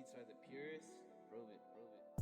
beats are the purest. Prove it, prove it.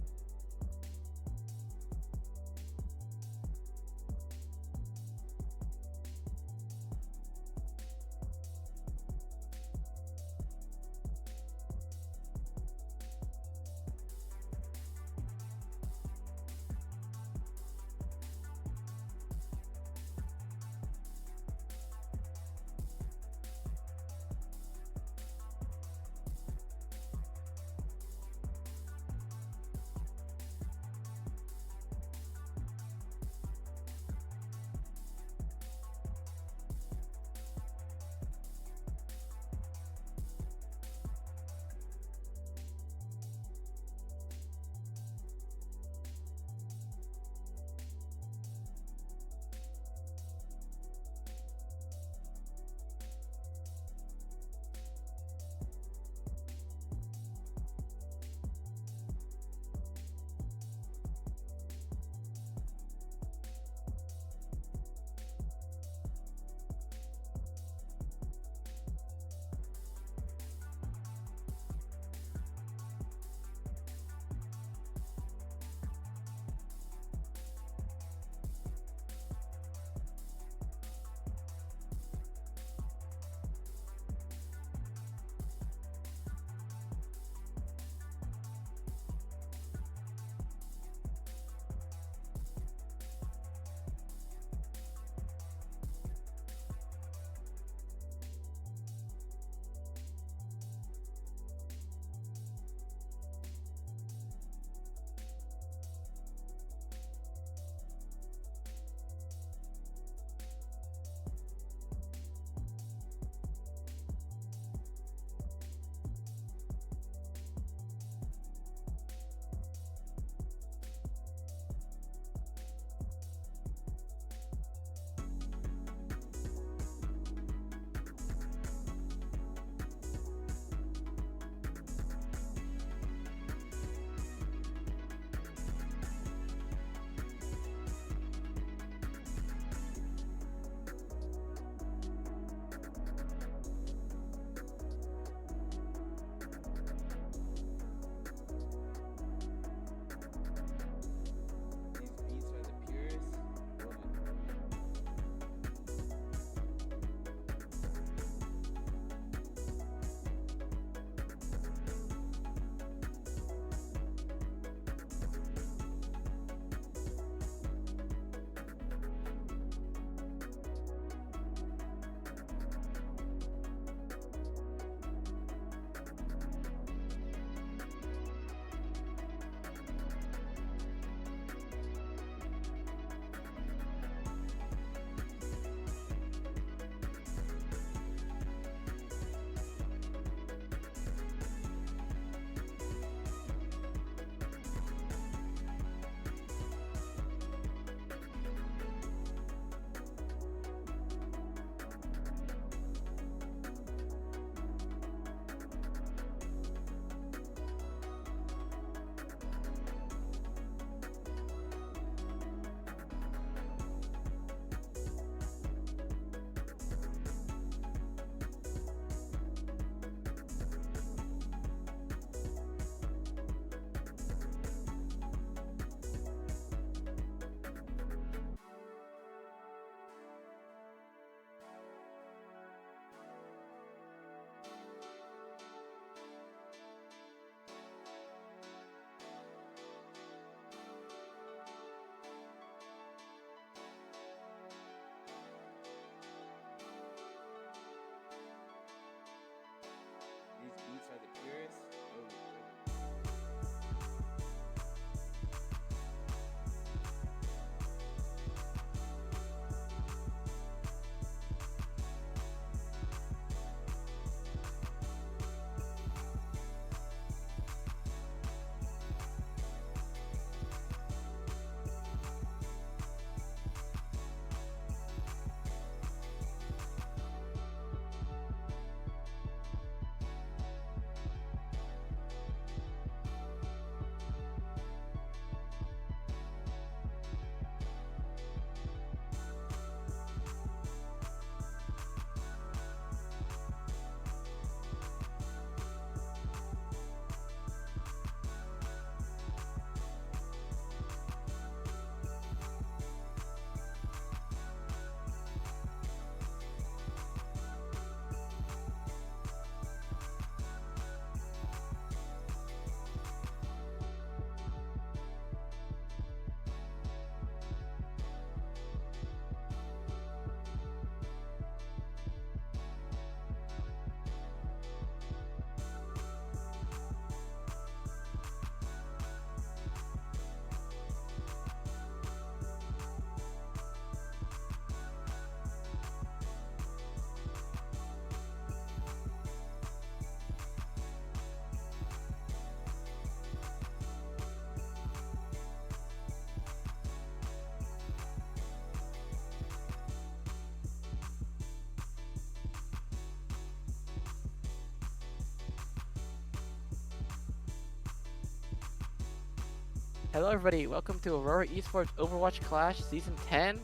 Hello, everybody. Welcome to Aurora Esports Overwatch Clash Season 10.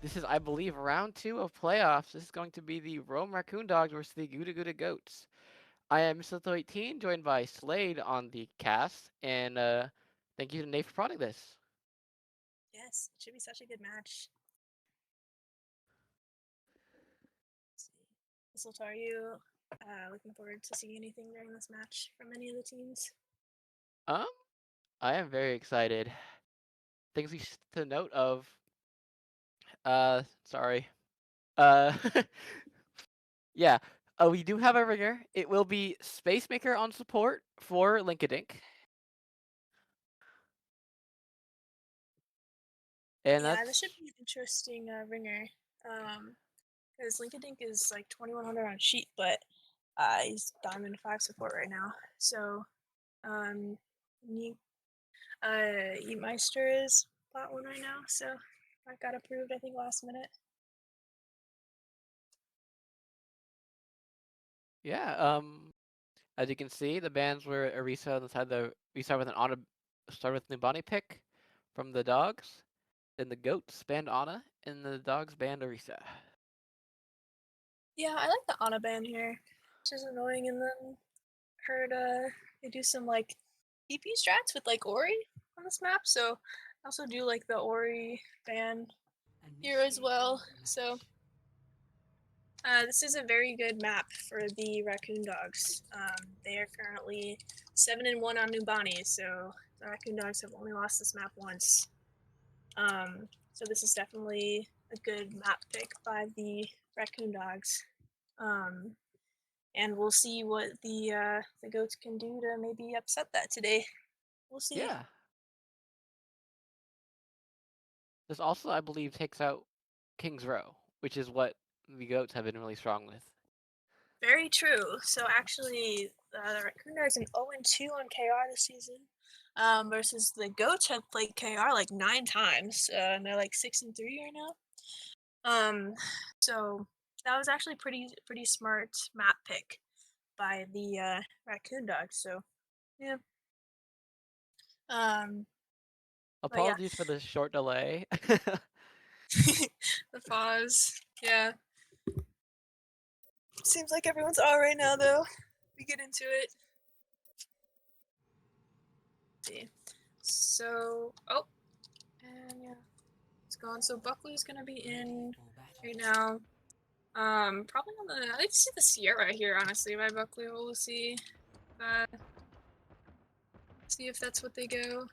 This is, I believe, round 2 of playoffs. This is going to be the Rome Raccoon Dogs versus the Gouda Goats. I am Mr. 18, joined by Slade on the cast, and thank you to Nate for prodding this. Yes, it should be such a good match. Let's see. Mistletoe, are you looking forward to seeing anything during this match from any of the teams? Um, I am very excited. Things we to note of. Sorry. Uh, yeah. We do have a ringer. It will be Spacemaker on support for Linkadink. And Yeah, this should that's be an interesting ringer. Because Linkadink is like 2100 on sheet, but he's Diamond 5 support right now. So, Ye- Yeetmeister is bot 1 right now, so I got approved, I think, last minute. yeah. As you can see, the bans were Arisa inside the. We start with an Ana, start with Nubani pick from the dogs. Then the goats banned Ana, and the dogs banned Arisa. Yeah, I like the Ana ban here. It's just annoying, and then heard they do some like TP strats with like Ori on this map, so I also do like the Ori ban here as well. So this is a very good map for the Raccoon Dogs. They are currently 7-1 on Nubani, so the Raccoon Dogs have only lost this map once. So this is definitely a good map pick by the Raccoon Dogs. And we'll see what the goats can do to maybe upset that today. We'll see. Yeah. This also, I believe, takes out King's Row, which is what the goats have been really strong with. Very true. So actually, the Raccoon Dogs an 0-2 on KR this season, versus the Goats have played KR like 9 times, and they're like 6-3 right now. So that was actually pretty smart map pick by the Raccoon Dogs. So yeah. But yeah, Apologies for the short delay. the pause. Yeah. Seems like everyone's all right now though. We get into it. Let's see. So and yeah. It's gone. So Buckley's gonna be in right now. Probably on the. I like to see the Sierra here, honestly, by Buckley. We'll see. See if that's what they go.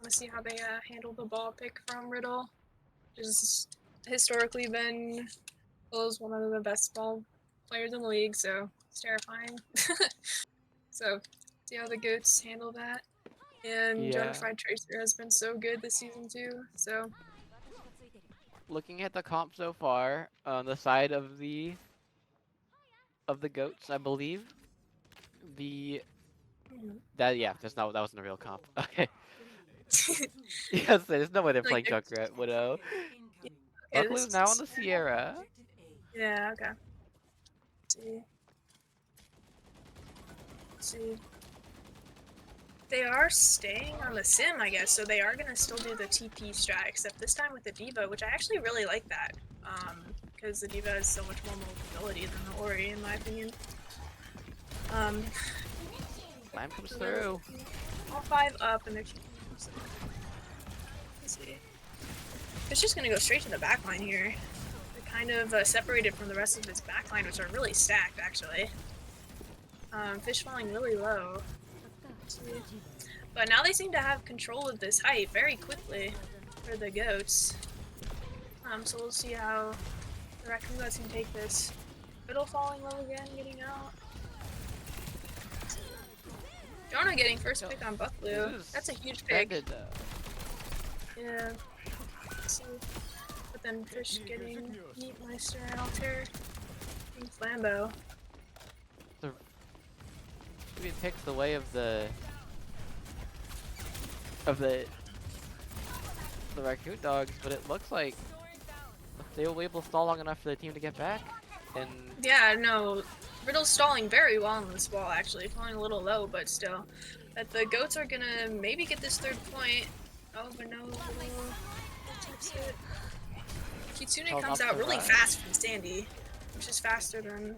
Want to see how they handle the ball pick from Riddle, which has historically been was one of the best ball players in the league. So it's terrifying. So see how the goats handle that. And Yeah. Jonafried Tracer has been so good this season too. So Looking at the comp so far, on the side of the goats, I believe the that yeah, that wasn't a real comp. Okay. Yes, there's no way they're like playing Junkrat Widow. okay, Buckley's this now on is the Sierra. yeah, okay. See. See. They are staying on the sim, I guess, so they are gonna still do the TP strat, except this time with the Diva, which I actually really like that. Because the Diva has so much more mobility than the Ori, in my opinion. Slam comes So through. all 5 up, and they're TP. So. Let's see. It's just gonna go straight to the backline here. They're kind of separated from the rest of his backline, which are really stacked, actually. Fish falling really low. But now they seem to have control of this height very quickly for the goats. So we'll see how the Raccoon Goats can take this. Fiddle falling low again, getting out. Jonah getting first pick on Buckley. That's a huge pick. Yeah. Let's see. But then Fish getting Yeetmeister and Altair getting Flambeau. Maybe it picks the way of the the Raccoon Dogs, but it looks like they will be able to stall long enough for the team to get back. And Yeah, no. Riddle's stalling very well on this wall, actually. Falling a little low, but still. That the goats are gonna maybe get this third point. Oh, but no, Riddle takes it. Kitsune comes out really fast from Sandy, which is faster than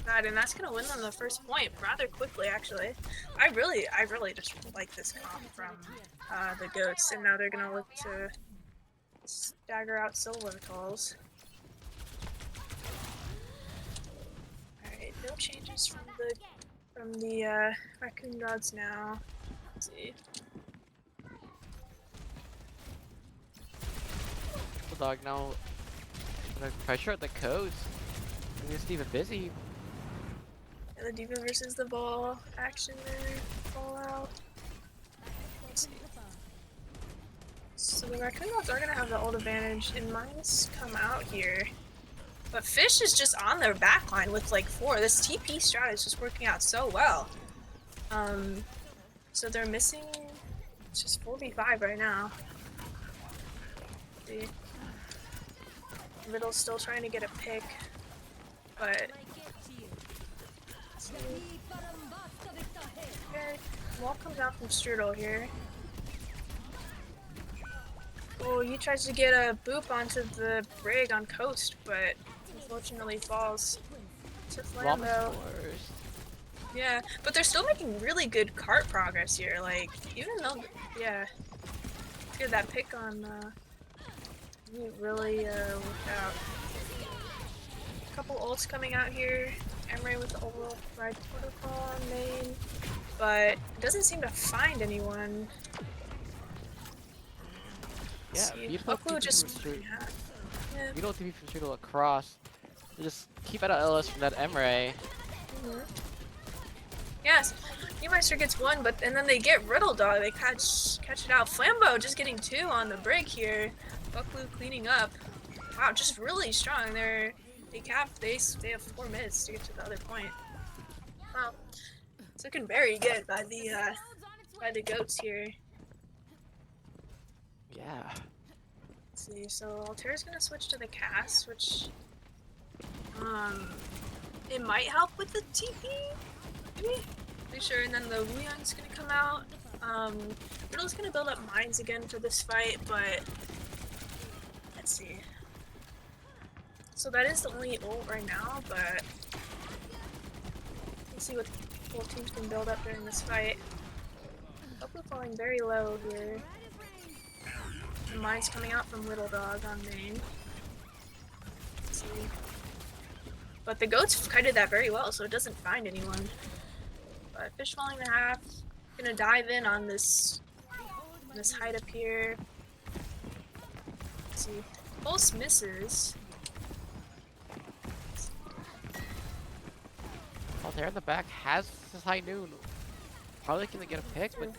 that, and that's gonna win them the first point rather quickly, actually. I really just like this comp from the goats, and now they're gonna look to stagger out silver calls. Alright, no changes from the Raccoon dogs now. Let's see. Dog now under pressure at the coast. And it's even busy. Yeah, the Diva versus the ball action there. Fallout. Let's see. So the Raccoon dogs are gonna have the ult advantage, and mines come out here. But Fish is just on their backline with like 4. This TP strat is just working out so well. So they're missing. It's just 4v5 right now. Let's see. Riddle's still trying to get a pick, but okay, wall comes out from Strudel here. Oh, he tries to get a boop onto the brig on coast, but unfortunately falls to Flambo. Yeah, but they're still making really good cart progress here. Like, even though, yeah, good, that pick on really worked out. A couple ults coming out here. Emre with the override protocol on main, but doesn't seem to find anyone. Yeah, beautiful just yeah. Beautiful TV from Strudel across. Just keep out of LS from that Emre. Yes, Newmeister gets 1, but and then they get Riddle Dog. They catch it out. Flambo just getting 2 on the break here. Buckblue cleaning up. Wow, just really strong. They have 4 minutes to get to the other point. Wow, it's looking very good by the goats here. Yeah. Let's see, so Altera's gonna switch to the cast, which it might help with the TP, maybe? Pretty sure, and then the Wuyang's gonna come out. Riddle's gonna build up mines again for this fight, but let's see. So that is the only ult right now, but let's see what both teams can build up during this fight. Buckblue falling very low here. The mines coming out from Little Dog on main. Let's see. But the goats kited that very well, so it doesn't find anyone. But Fish falling to half. Gonna dive in on this height up here. Let's see. Pulse misses. Altera in the back has this high noon. Probably gonna get a pick, but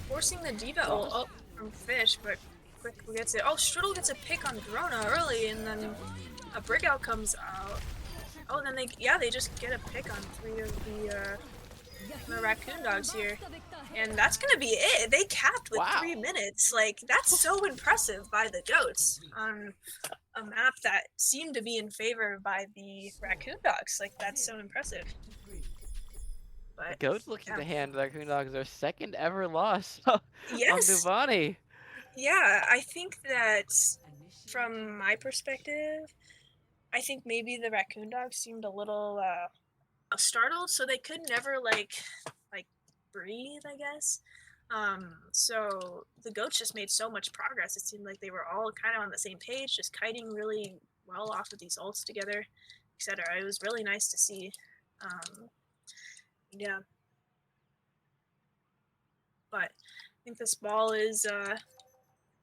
forcing the Diva ult up from Fish, but quickly gets it. Oh, Strudel gets a pick on Drona early, and then a brig out comes out. Oh, then they just get a pick on 3 of the Raccoon dogs here. And that's gonna be it. They capped with 3 minutes. Like, that's so impressive by the goats on a map that seemed to be in favor by the Raccoon dogs. Like, that's so impressive. But the goats looking to hand the Raccoon dogs their second ever loss on Duvani. Yeah, I think that from my perspective, I think maybe the Raccoon dogs seemed a little startled, so they could never like breathe, I guess. So the goats just made so much progress. It seemed like they were all kind of on the same page, just kiting really well off of these ults together, etc. It was really nice to see. Yeah. But I think this ball is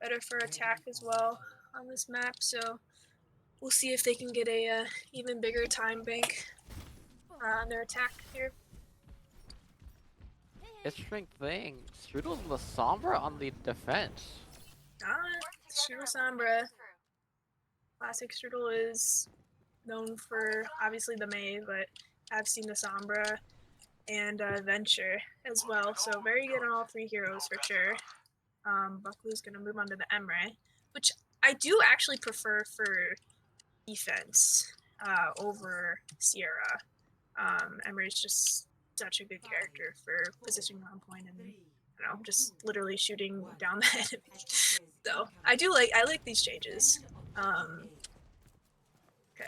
better for attack as well on this map, so we'll see if they can get a even bigger time bank on their attack here. Interesting thing. Strudel's in the Sombra on the defense. Strudel Sombra. Classic Strudel is known for obviously the May, but I've seen the Sombra and Venture as well, so very good on all 3 heroes for sure. Buckblue's gonna move on to the Emre, which I do actually prefer for defense. over Sierra. Emery's just such a good character for positioning on point and just literally shooting down the enemy. So I like these changes. Okay,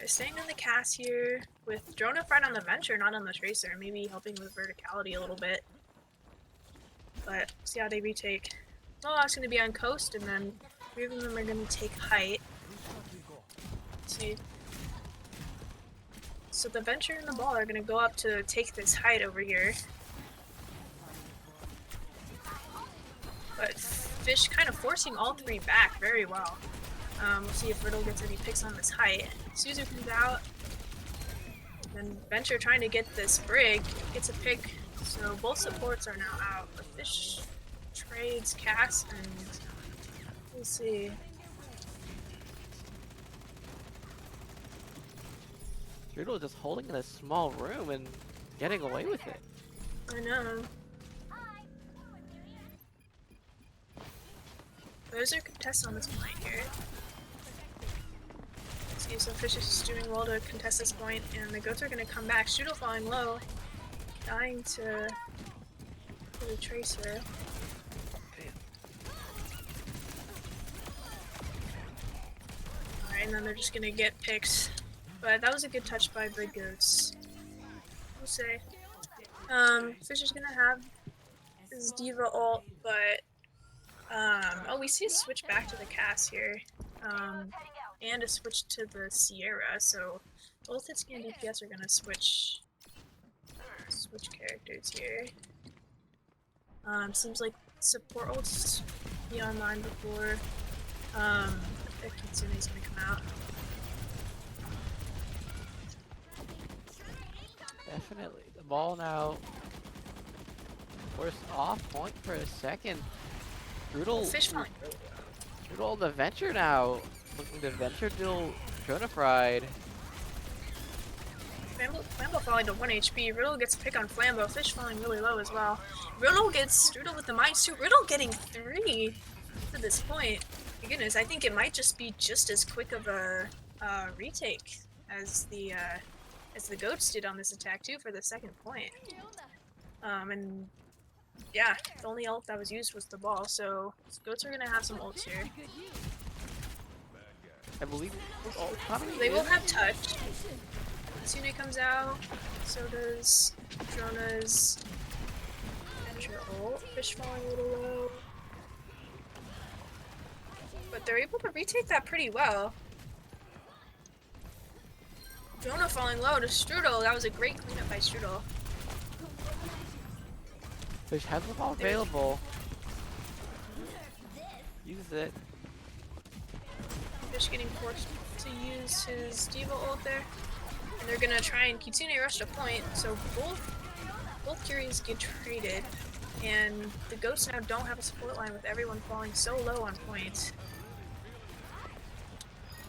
staying in the cast here with Drone right on the Venture, not on the Tracer, maybe helping with verticality a little bit. But see how they retake. Oh, it's gonna be on coast, and then 3 of them are gonna take height. Let's see. So the Venture and the Ball are gonna go up to take this height over here. But Fish kind of forcing all 3 back very well. We'll see if Riddle gets any picks on this height. Suzu comes out. Then Venture trying to get this Brig, gets a pick. So both supports are now out. But Fish trades Cass and we'll see. Strudel just holding in a small room and getting away with it. I know. Those are contests on this point here. See, so Fish is just doing well to contest this point, and the goats are going to come back. Strudel falling low, dying to the Tracer. Alright, and then they're just going to get picks. But that was a good touch by Brig Goats. We'll say. Fish is going to have his Diva ult, but oh, we see a switch back to the cast here, and a switch to the Sierra, so both Hitscan and DPS are gonna switch characters here. Seems like support ults be online before Kitsune's gonna come out. Definitely. The ball now forced off point for a second. Fish falling. Strudel on the Venture now. Looking to Venture duel Dronified. Flambo falling to 1 HP. Riddle gets a pick on Flambo. Fish falling really low as well. Riddle gets Strudel with the mines too. Riddle getting 3 to this point. My goodness, I think it might just be just as quick of a retake as the goats did on this attack too for the second point. And yeah, the only ult that was used was the ball, so goats are gonna have some ults here. I believe they will have touch. Tsune comes out, so does Drona's Venture ult. Fish falling a little low. But they're able to retake that pretty well. Drona falling low to Strudel. That was a great cleanup by Strudel. Fish has the ball available. Use it. Fish getting forced to use his Diva ult there. And they're gonna try and Kitsune rush to point, so both Curies get traded. And the Ghosts now don't have a support line with everyone falling so low on point.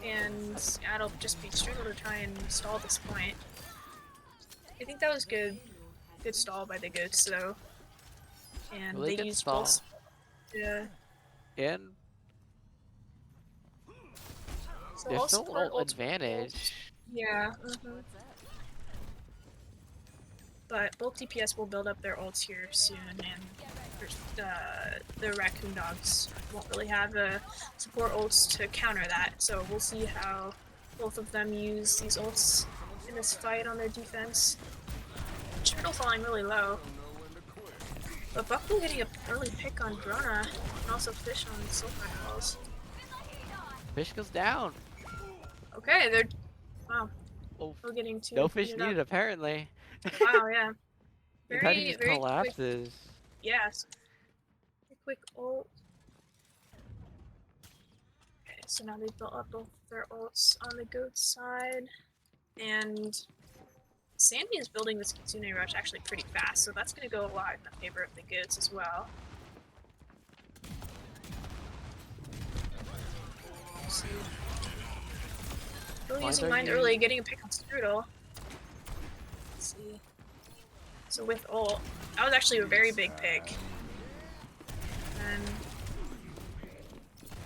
And that'll just be Strudel to try and stall this point. I think that was good stall by the Goats though. And really they used both. Yeah. And So there's all still support ult ults- advantage. Yeah. But both DPS will build up their ults here soon, and the Raccoon dogs won't really have support ults to counter that. So we'll see how both of them use these ults in this fight on their defense. Turtle falling really low. But Buckle getting an early pick on Drona, and also Fish on Silver Calls. Fish goes down. Okay, they're... Wow. Oh, We're getting two. no fish needed apparently. Wow, yeah. If that just Very collapses. quick, yes. Very quick ult. Okay, so now they've built up both their ults on the goat side. And Sandy is building this Kitsune rush actually pretty fast, so that's going to go a lot in the favor of the goats as well. So, really using Mind early, getting a pick on Strudel. Let's see. So with ult, that was actually a very big pick. And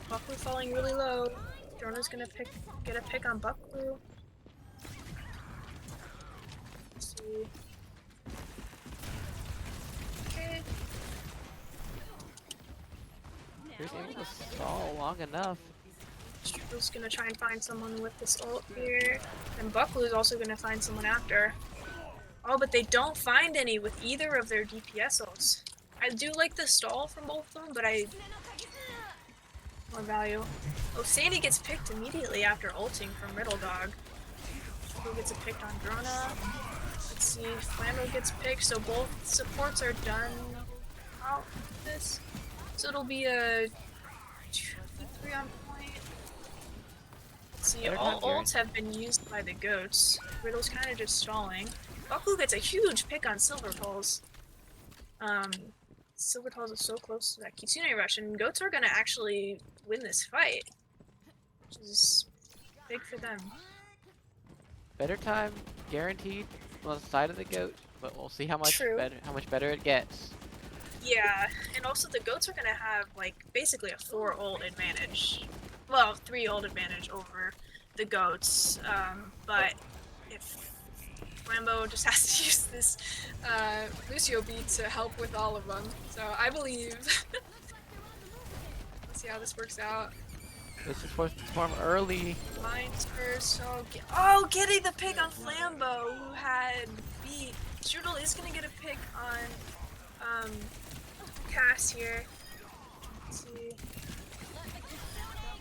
Bucklu falling really low. Drona's gonna get a pick on Bucklu. see. Okay. He's able to stall long enough. Strudel's gonna try and find someone with this ult here. And Bucklu's also gonna find someone after. Oh, but they don't find any with either of their DPS ults. I do like the stall from both of them, but more value. Oh, Sandy gets picked immediately after ulting from Riddle Dog. Who gets a pick on Grona? Let's see, Flambo gets picked, so both supports are done out with this. So it'll be a 2v3 on point. Let's see, all ults have been used by the goats. Riddle's kind of just stalling. Bucklu gets a huge pick on Silver Pulse. Silver Pulse is so close to that Kitsune Rush, and goats are gonna actually win this fight, which is big for them. Better time guaranteed on the side of the goat, but we'll see how much True. better it gets. Yeah, and also the goats are gonna have like basically a 4 ult advantage. Well, 3 ult advantage over the goats. But if Flambo just has to use this Lucio beat to help with all of them, so I believe. Let's see how this works out. This is supposed to form early. Mine's first, so getting the pick on Flambo, who had beat. Strudel is gonna get a pick on Cass here. Let's see.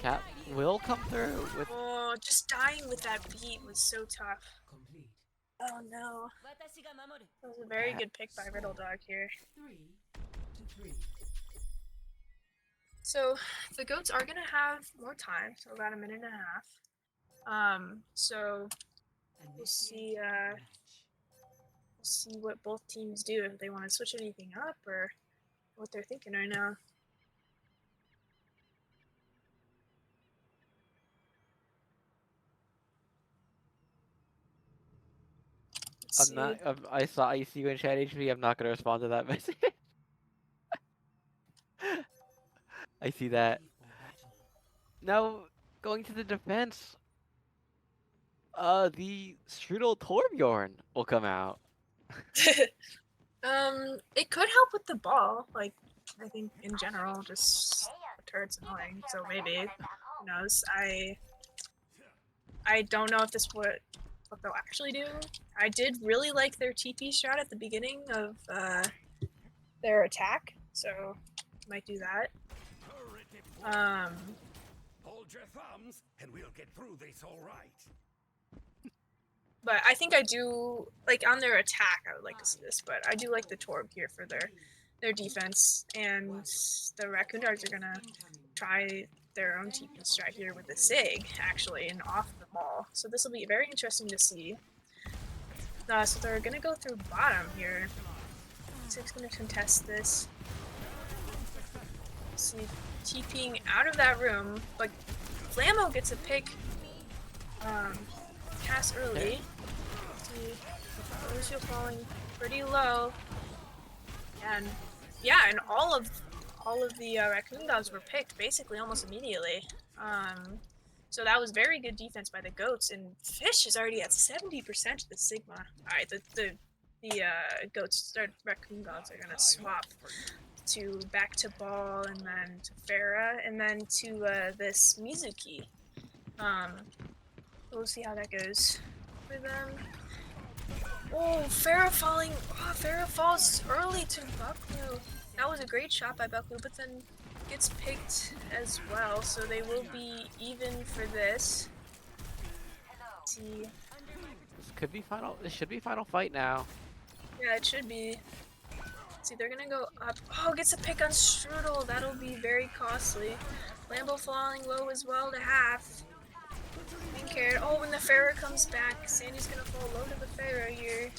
Cap will come through with. Oh, just dying with that beat was so tough. Oh no. That was a very good pick by Riddle Dog here. So the goats are gonna have more time, so about a minute and a half. So we'll see what both teams do, if they want to switch anything up or what they're thinking right now. I'm not. I see you in chat HP. I'm not gonna respond to that message. I see that. Now going to the defense. The Strudel Torbjorn will come out. It could help with the ball, like I think in general, just the turret's annoying, so maybe. Who knows? I don't know if this what they'll actually do. I did really like their TP strat at the beginning of their attack, so might do that. Hold your thumbs, and we'll get through this all right. But I think I do like on their attack. I would like to see this, but I do like the Torb here for their defense, and the Raccoon Dogs are gonna try their own TP strat here with the Sig actually, and off the ball. So this will be very interesting to see. So they're gonna go through bottom here. Sig's gonna contest this. See, TPing out of that room, but Flammo gets a pick. Cass early. See, Lucio falling pretty low, and yeah, and all of the Raccoon Dogs were picked basically almost immediately. So that was very good defense by the goats, and Fish is already at 70% to the Sigma. All right, the goats, Raccoon Dogs are gonna swap to back to ball, and then to Farah, and then to this Mizuki. We'll see how that goes for them. Oh, Farah falling. Oh, Farah falls early to Bucklu. That was a great shot by Bucklu, but then gets picked as well, so they will be even for this. Let's see. This could be final. This should be final fight now. Yeah, it should be. Let's see, they're gonna go up. Oh, gets a pick on Strudel. That'll be very costly. Lambo falling low as well to half. Being carried. Oh, when the Farah comes back, Sandy's gonna fall low to the Farah here.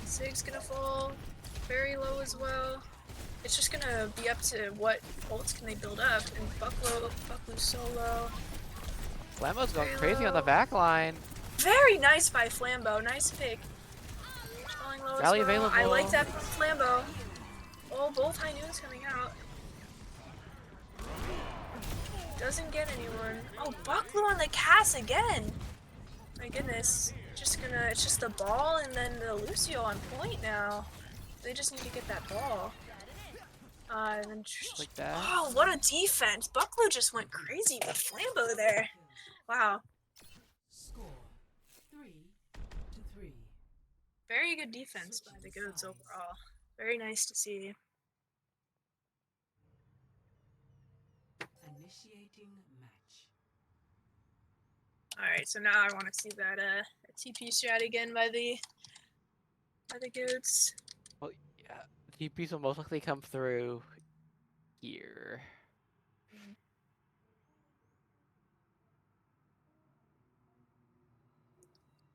Sig's gonna fall very low as well. It's just gonna be up to what ults can they build up, and Bucklu's so low. Flambo's going crazy on the back line. Very nice by Flambo. Nice pick. Falling low Rally as well. available. I like that from Flambo. Oh, both high noons coming out. Doesn't get anyone. Oh, Bucklu on the Cass again. My goodness. it's just the ball and then the Lucio on point now. They just need to get that ball. And then Like that. oh, what a defense! Bucklew just went crazy with Flambeau there. Wow. Score 3-3. Very good defense by the Goats overall. Very nice to see. Initiating match. Alright, so now I want to see that TP strat again by the Goats. Well, yeah, TPs will most likely come through here.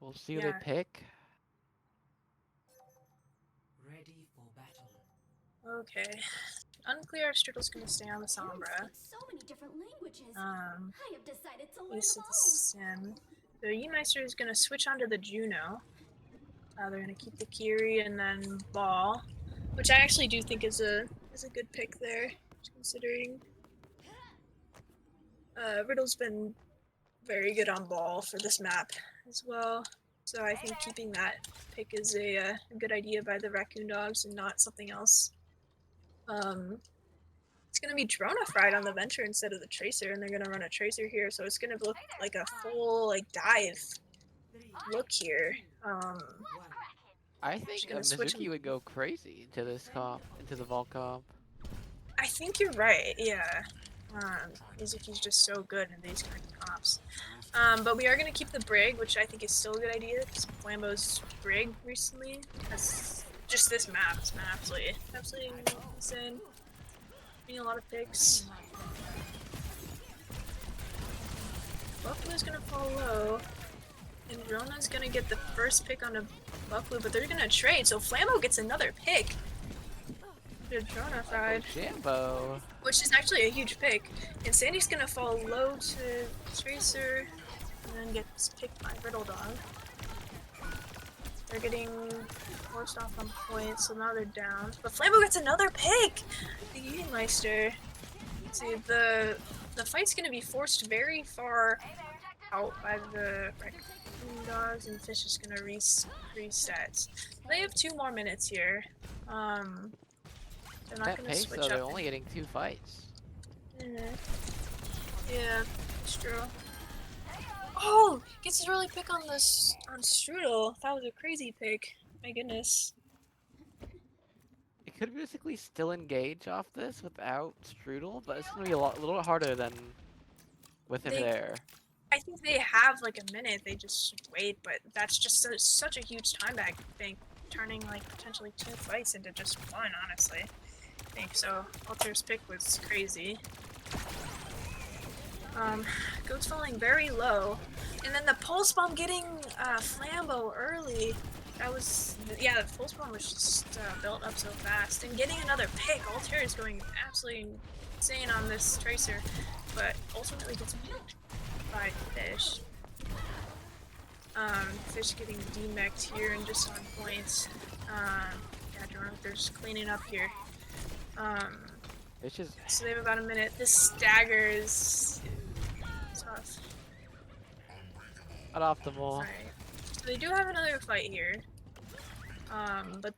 We'll see who they Yeah. pick. Ready for battle. Okay. Unclear if Striddle's gonna stay on the Sombra. So many different languages. I have decided to learn Ace of the Sim. The Yemeister is gonna switch onto the Juno. They're gonna keep the Kiri and then Ball, which I actually do think is a good pick there, considering Riddle's been very good on Ball for this map as well. So I think keeping that pick is a good idea by the Raccoon Dogs and not something else. It's gonna be Drona fried on the Venture instead of the Tracer, and they're gonna run a Tracer here, so it's gonna look like a full dive look here. I think gonna switch Mizuki would go crazy into this comp, into the Vault comp. I think you're right, yeah. Mizuki's just so good in these kind of comps. But we are going to keep the Brig, which I think is still a good idea, because Flambeau's Brig recently has just this map has been absolutely insane. Getting a lot of picks. Bucklew's going to fall low, and Rona's going to get the first pick on a Bucklew, but they're going to trade, so Flambeau gets another pick. Drona fried. Jambo. Which is actually a huge pick. And Sandy's gonna fall low to Tracer and then gets picked by Riddle Dog. They're getting forced off on points, so now they're down. But Flambeau gets another pick! The Yeemeister. See, the fight's gonna be forced very far out by the Raccoon Dogs, and Fish is gonna reset. They have 2 more minutes here. They're not That gonna pace switch though, up. they're only getting 2 fights. Yeah, it's true. Oh, gets his early pick on this on Strudel. That was a crazy pick. My goodness. It could basically still engage off this without Strudel, but it's gonna be a little bit harder than with him there. I think they have like a minute. They just wait, but that's just such a huge time bag thing, turning potentially 2 fights into just 1. Honestly. I think so. Alter's pick was crazy. Goat's falling very low, and then the pulse bomb getting Flambeau early. That was the pulse bomb was just built up so fast, and getting another pick. Altair is going absolutely insane on this Tracer, but ultimately gets picked by Fish. Fish getting demeched here and just on points. They're just cleaning up here. It's just So they have about a minute. This stagger is tough. not optimal. Alright. So they do have another fight here. But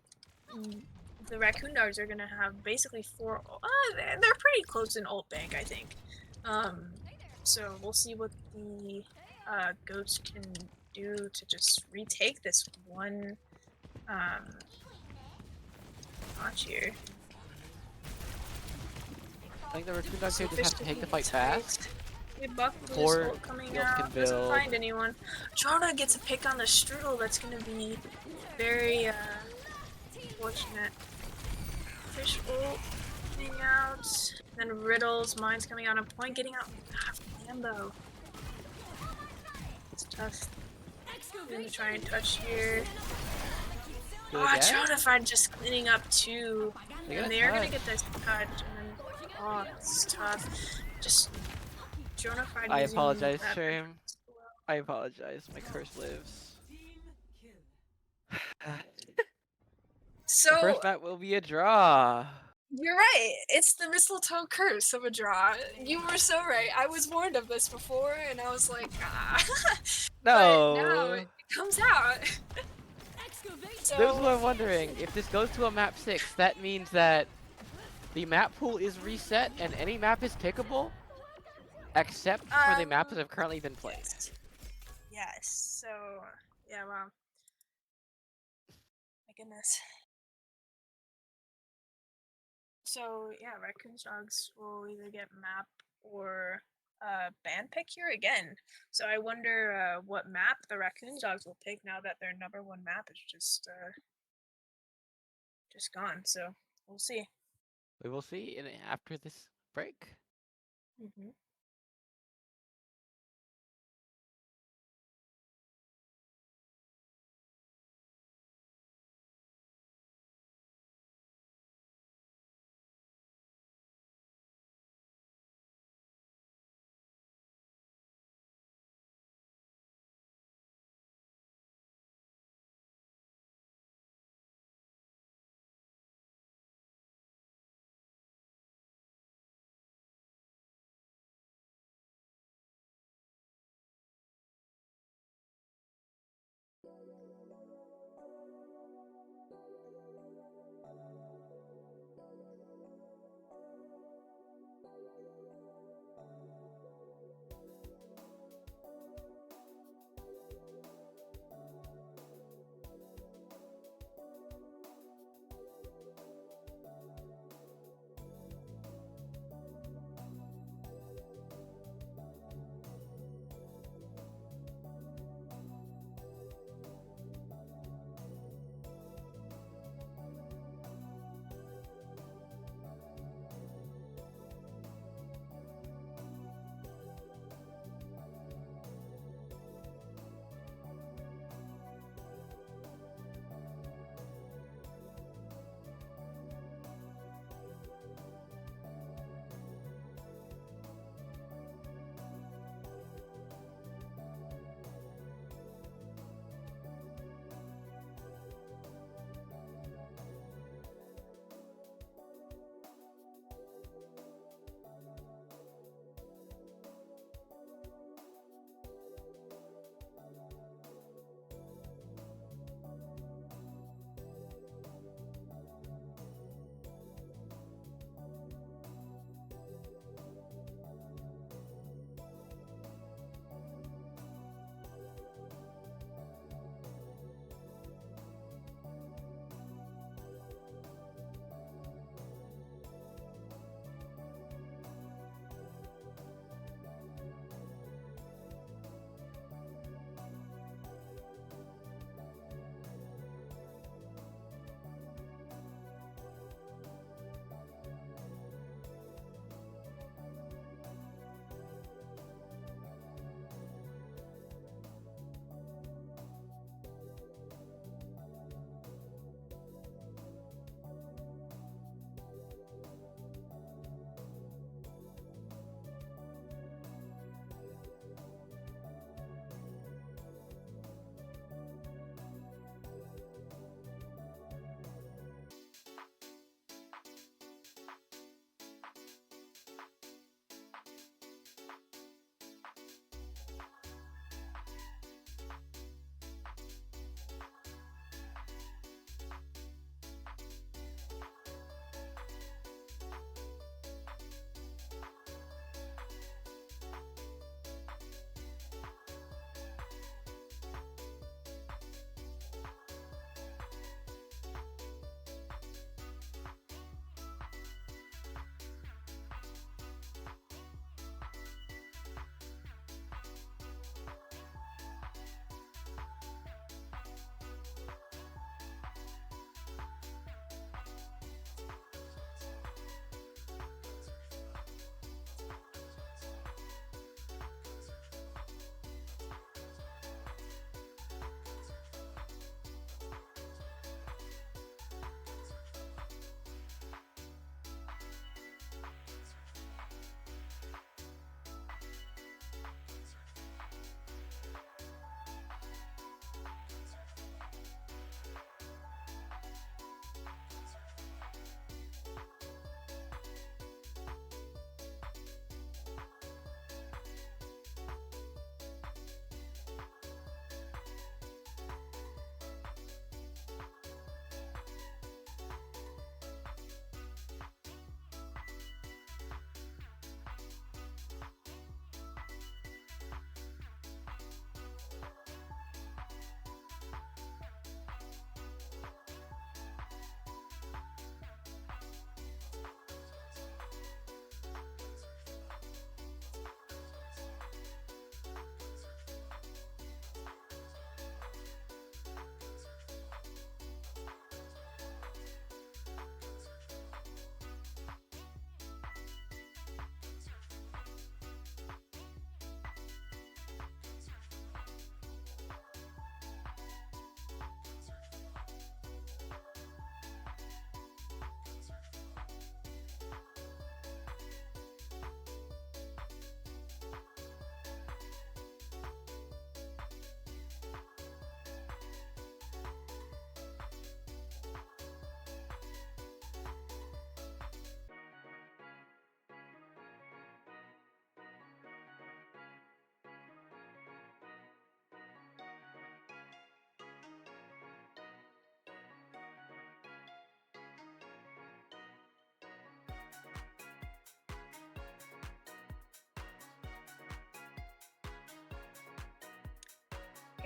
the Raccoon Dogs are gonna have basically 4. They're pretty close in ult bank, I think. So we'll see what the Goats can do to just retake this one match here. I think the Raccoon Dogs here just have to take the fight tight. fast. Or coming Fields out, can doesn't build. find anyone. Drona gets a pick on the Strudel. That's gonna be very fortunate. Fish ult coming out. Then Riddle's mine's coming out on point, getting out. Lambo. It's tough. I'm gonna try and touch here. Do Oh, they get it? Jonathan just cleaning up too. They And got they are gonna touch. get this touch. And then, oh, it's tough. Just Jonathan. I apologize, stream. I apologize. My curse lives. Team kill. So The first map will be a draw. you're right. It's the mistletoe curse of a draw. You were so right. I was warned of this before, and I was like, ah. No. But now comes out. So, Those who are wondering, if this goes to a map 6, that means that the map pool is reset and any map is pickable, except for the maps that have currently been played. yes. Yes. So, yeah, wow. My goodness. So, yeah, Raccoon's dogs will either get map or band pick here again. So I wonder what map the Raccoon dogs will pick now that their number one map is just gone. So we'll see. We will see after this break. Mm-hmm.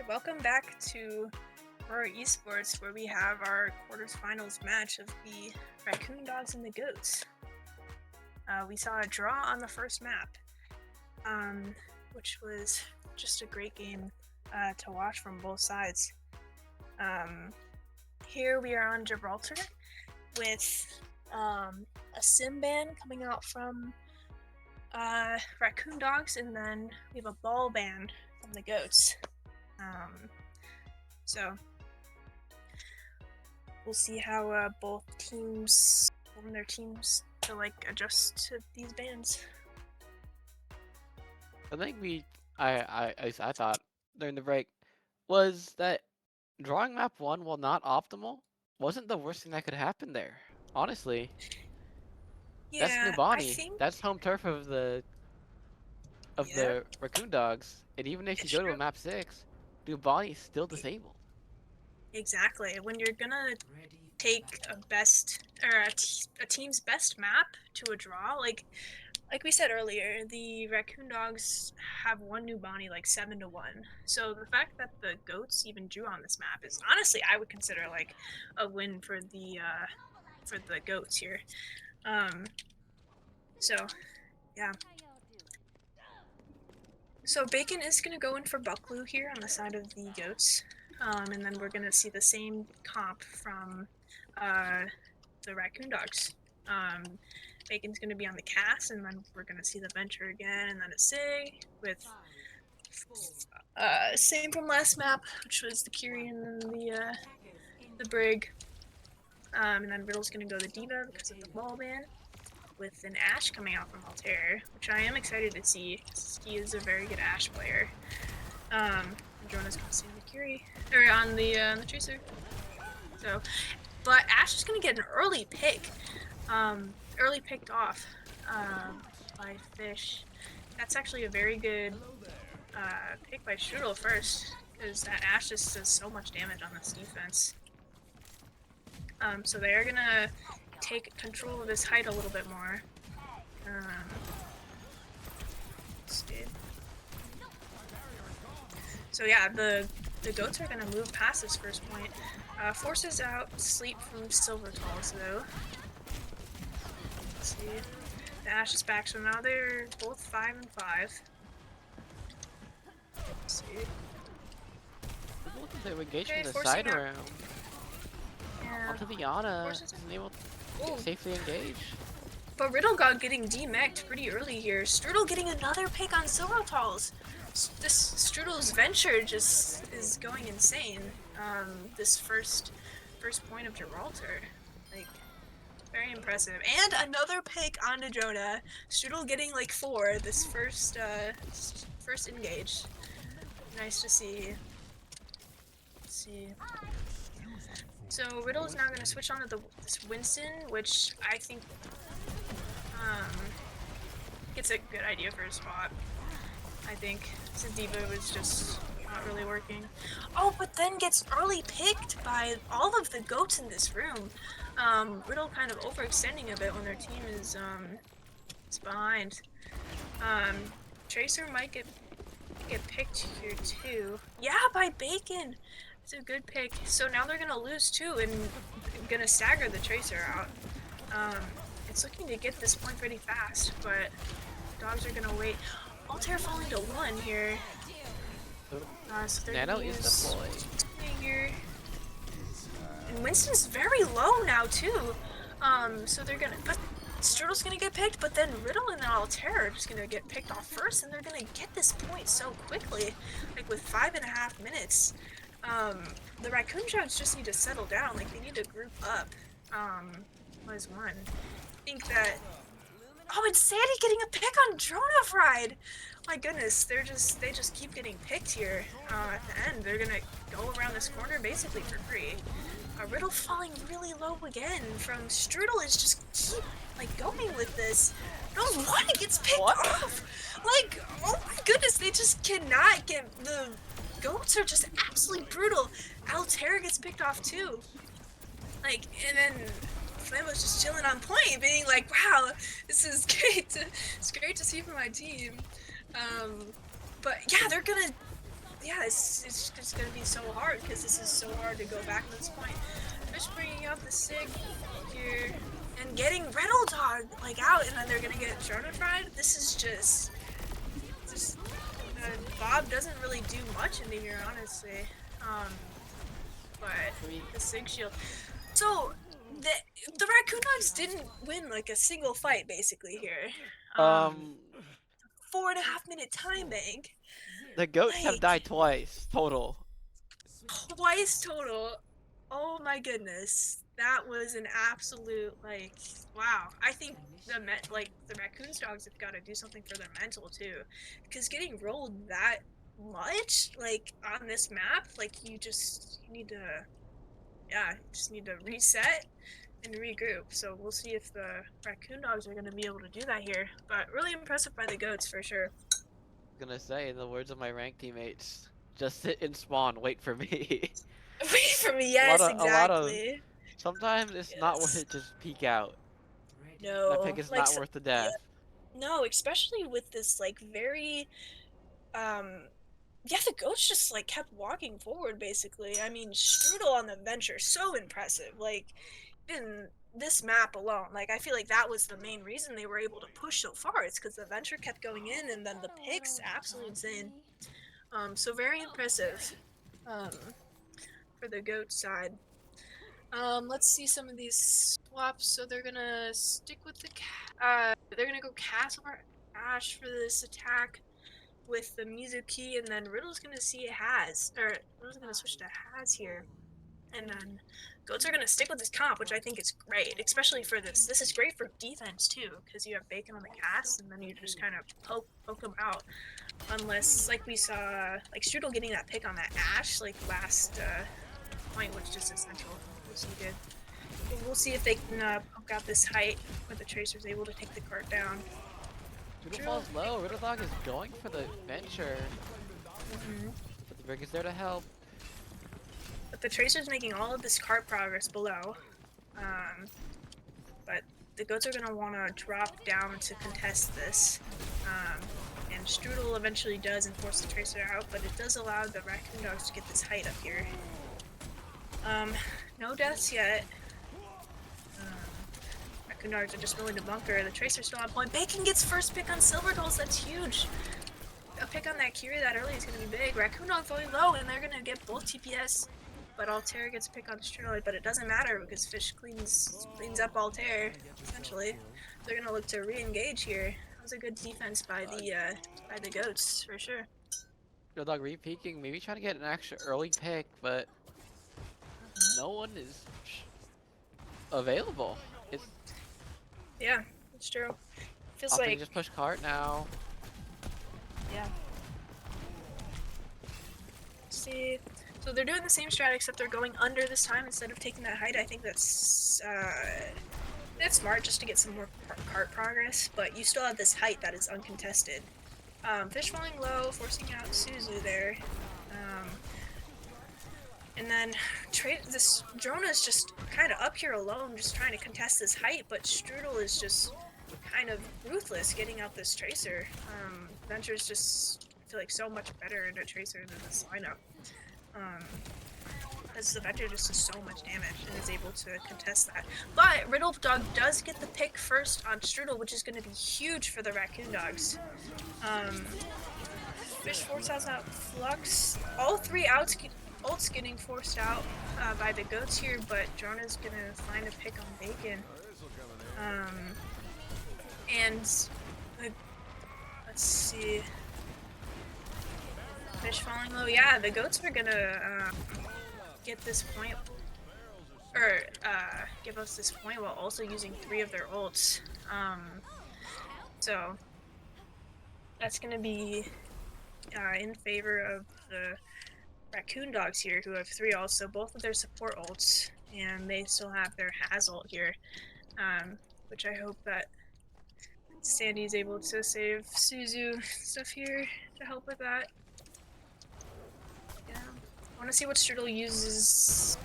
Okay, welcome back to Aurora Esports, where we have our quarterfinals match of the Raccoon Dogs and the Goats. We saw a draw on the first map, which was just a great game to watch from both sides. Here we are on Gibraltar with a sim ban coming out from Raccoon Dogs, and then we have a ball ban from the Goats. So we'll see how both teams form their teams to adjust to these bans. I think I thought during the break was that drawing map 1, while not optimal, wasn't the worst thing that could happen there. Honestly, that's Yeah, I Nubani. think That's home turf of the Raccoon Dogs. And even if you it's go to true. a map 6, Nubani is still disabled. Exactly. When you're gonna Ready for take battle. a best or a team's best map to a draw, like we said earlier, the Raccoon Dogs have one Nubani 7-1. So the fact that the Goats even drew on this map is honestly, I would consider a win for the Goats here. So yeah. So Bacon is gonna go in for Bucklu here on the side of the Goats. And then we're gonna see the same comp from the Raccoon Dogs. Bacon's gonna be on the cast, and then we're gonna see the Venture again, and then a Sig with same from last map, which was the Curie and then the Brig. And then Riddle's gonna go the Diva because of the ball ban, with an Ashe coming out from Altair, which I am excited to see because he is a very good Ashe player. Jonah's gonna stay on the Curie or on the Tracer. So, but Ashe is gonna get an early pick. Early picked off by Fish. That's actually a very good pick by Strudel first, because that Ashe just does so much damage on this defense. So they're gonna take control of this height a little bit more. Let's see. So yeah, the Goats are gonna move past this first point. Forces out Sleep from Silvertalls though. Let's see. The Ashe is back, so now they're both 5 and 5. Let's see. Look at the engagement Okay, in the forcing side out- round. Yeah. Onto the Ana, Forces- isn't able Ooh. to safely engage. But Riddle got getting demeched pretty early here. Strudel getting another pick on Silvertalls. This Strudel's Venture just is going insane. This first point of Gibraltar. Very impressive. And another pick onto Jonah. Strudel getting 4 this first engage. Nice to see. Let's see. So Riddle is now going to switch on to this Winston, which I think it's a good idea for his spot. I think this Diva was just not really working. Oh, but then gets early picked by all of the Goats in this room. Riddle kind of overextending a bit when their team is behind. Tracer might get picked here too. Yeah, by Bacon. It's a good pick. So now they're gonna lose too and gonna stagger the Tracer out. It's looking to get this point pretty fast, but Dogs are gonna wait. Altair falling to 1 here. So they're Nano gonna is use deployed. here. And Winston's very low now too. So they're gonna, but Strudel's gonna get picked, but then Riddle and Altair are just gonna get picked off first, and they're gonna get this point so quickly, with 5.5 minutes. The Raccoon Dogs just need to settle down, they need to group up. Was one. I think that. Oh, and Sandy getting a pick on Drona Fried! My goodness, they just keep getting picked here. At the end, they're gonna go around this corner basically for free. Riddle falling really low again from Strudel is just keep going with this. Knows what gets picked off. Oh my goodness, they just cannot get the Goats are just absolutely brutal. Altair gets picked off too. And then Flambo's just chilling on point, being wow, this is great. It's great to see from my team. But yeah, they're gonna yeah, it's just gonna be so hard because this is so hard to go back to this point. Just bringing out the Sig here and getting Riddle Dog like out, and then they're gonna get Jonah-fried. This is just Bob doesn't really do much into here, honestly. But the Sig Shield. So the Raccoon Dogs didn't win like a single fight basically here. 4.5-minute time bank. The goats have Like, died twice total. twice total. Oh my goodness, that was an absolute like wow. I think the Raccoon's dogs have got to do something for their mental too, because getting rolled that much like on this map, like you need to just need to reset and regroup. So we'll see if the Raccoon dogs are going to be able to do that here. But really impressive by the goats for sure. I'm gonna say, in the words of my rank teammates, just sit and spawn, wait for me. Wait for me, yes, a lot of exactly. sometimes it's not worth it, just peek out. That No, pick is like not worth the yeah, death. no, especially with this like very yeah, the goats just like kept walking forward basically. I mean, Strudel on the venture, so impressive. Like in this map alone, like I feel like that was the main reason they were able to push so far. It's because the venture kept going in, and then the picks, absolutely insane. So very impressive for the goat side. Let's see some of these swaps. So they're gonna stick with they're gonna go cast over Ash for this attack with the Mizuki, and then Riddle's gonna see Riddle's gonna switch to Has here. And then goats are gonna stick with this comp, which I think is great, especially for this. This is great for defense too, because you have Bacon on the cast, and then you just kind of poke them out. Unless, like we saw, like Strudel getting that pick on that Ash, like last point was just essential. Was so good. We'll see if they can poke out this height where the Tracer's able to take the cart down. Riddle falls low. Riddle Dog is going for the venture. But the Brick is there to help. But the Tracer's making all of this cart progress below. But the goats are going to want to drop down to contest this. And Strudel eventually does and force the Tracer out, but it does allow the Raccoon Dogs to get this height up here. No deaths yet. Raccoon Dogs are just willing to bunker. The Tracer's still on point. Bacon gets first pick on Silver Dolls. That's huge. A pick on that Kiri that early is going to be big. Raccoon Dog falling low, and they're going to get both TPS. But Altair gets a pick on Strudel, but it doesn't matter because Fish cleans up Altair, essentially. They're going to look to re-engage here. That was a good defense by the goats, for sure. Riddle Dog re-peeking, maybe trying to get an extra early pick, but no one is available. Yeah, it's true. Feels Opting like just push cart now. yeah. See, so they're doing the same strat except they're going under this time instead of taking that height. I think that's smart just to get some more cart progress. But you still have this height that is uncontested. Fish falling low, forcing out Suzu there. And then this Drona is just kind of up here alone, just trying to contest this height, but Strudel is just kind of ruthless getting out this Tracer. Venture's just, I feel like, so much better in a Tracer than this lineup. Because the Venture just does so much damage and is able to contest that. But Riddle Dog does get the pick first on Strudel, which is going to be huge for the Raccoon Dogs. Fish forces out Flux. All three ults getting forced out by the goats here, but Drona's gonna find a pick on Bacon. Let's see. Fish falling low. Yeah, the goats are gonna get this point, or give us this point while also using 3 of their ults. So that's gonna be in favor of the Raccoon Dogs here, who have 3 ults, so both of their support ults, and they still have their Has ult here, which I hope that Sandy's able to save Suzu stuff here to help with that. Yeah, I want to see what Strudel uses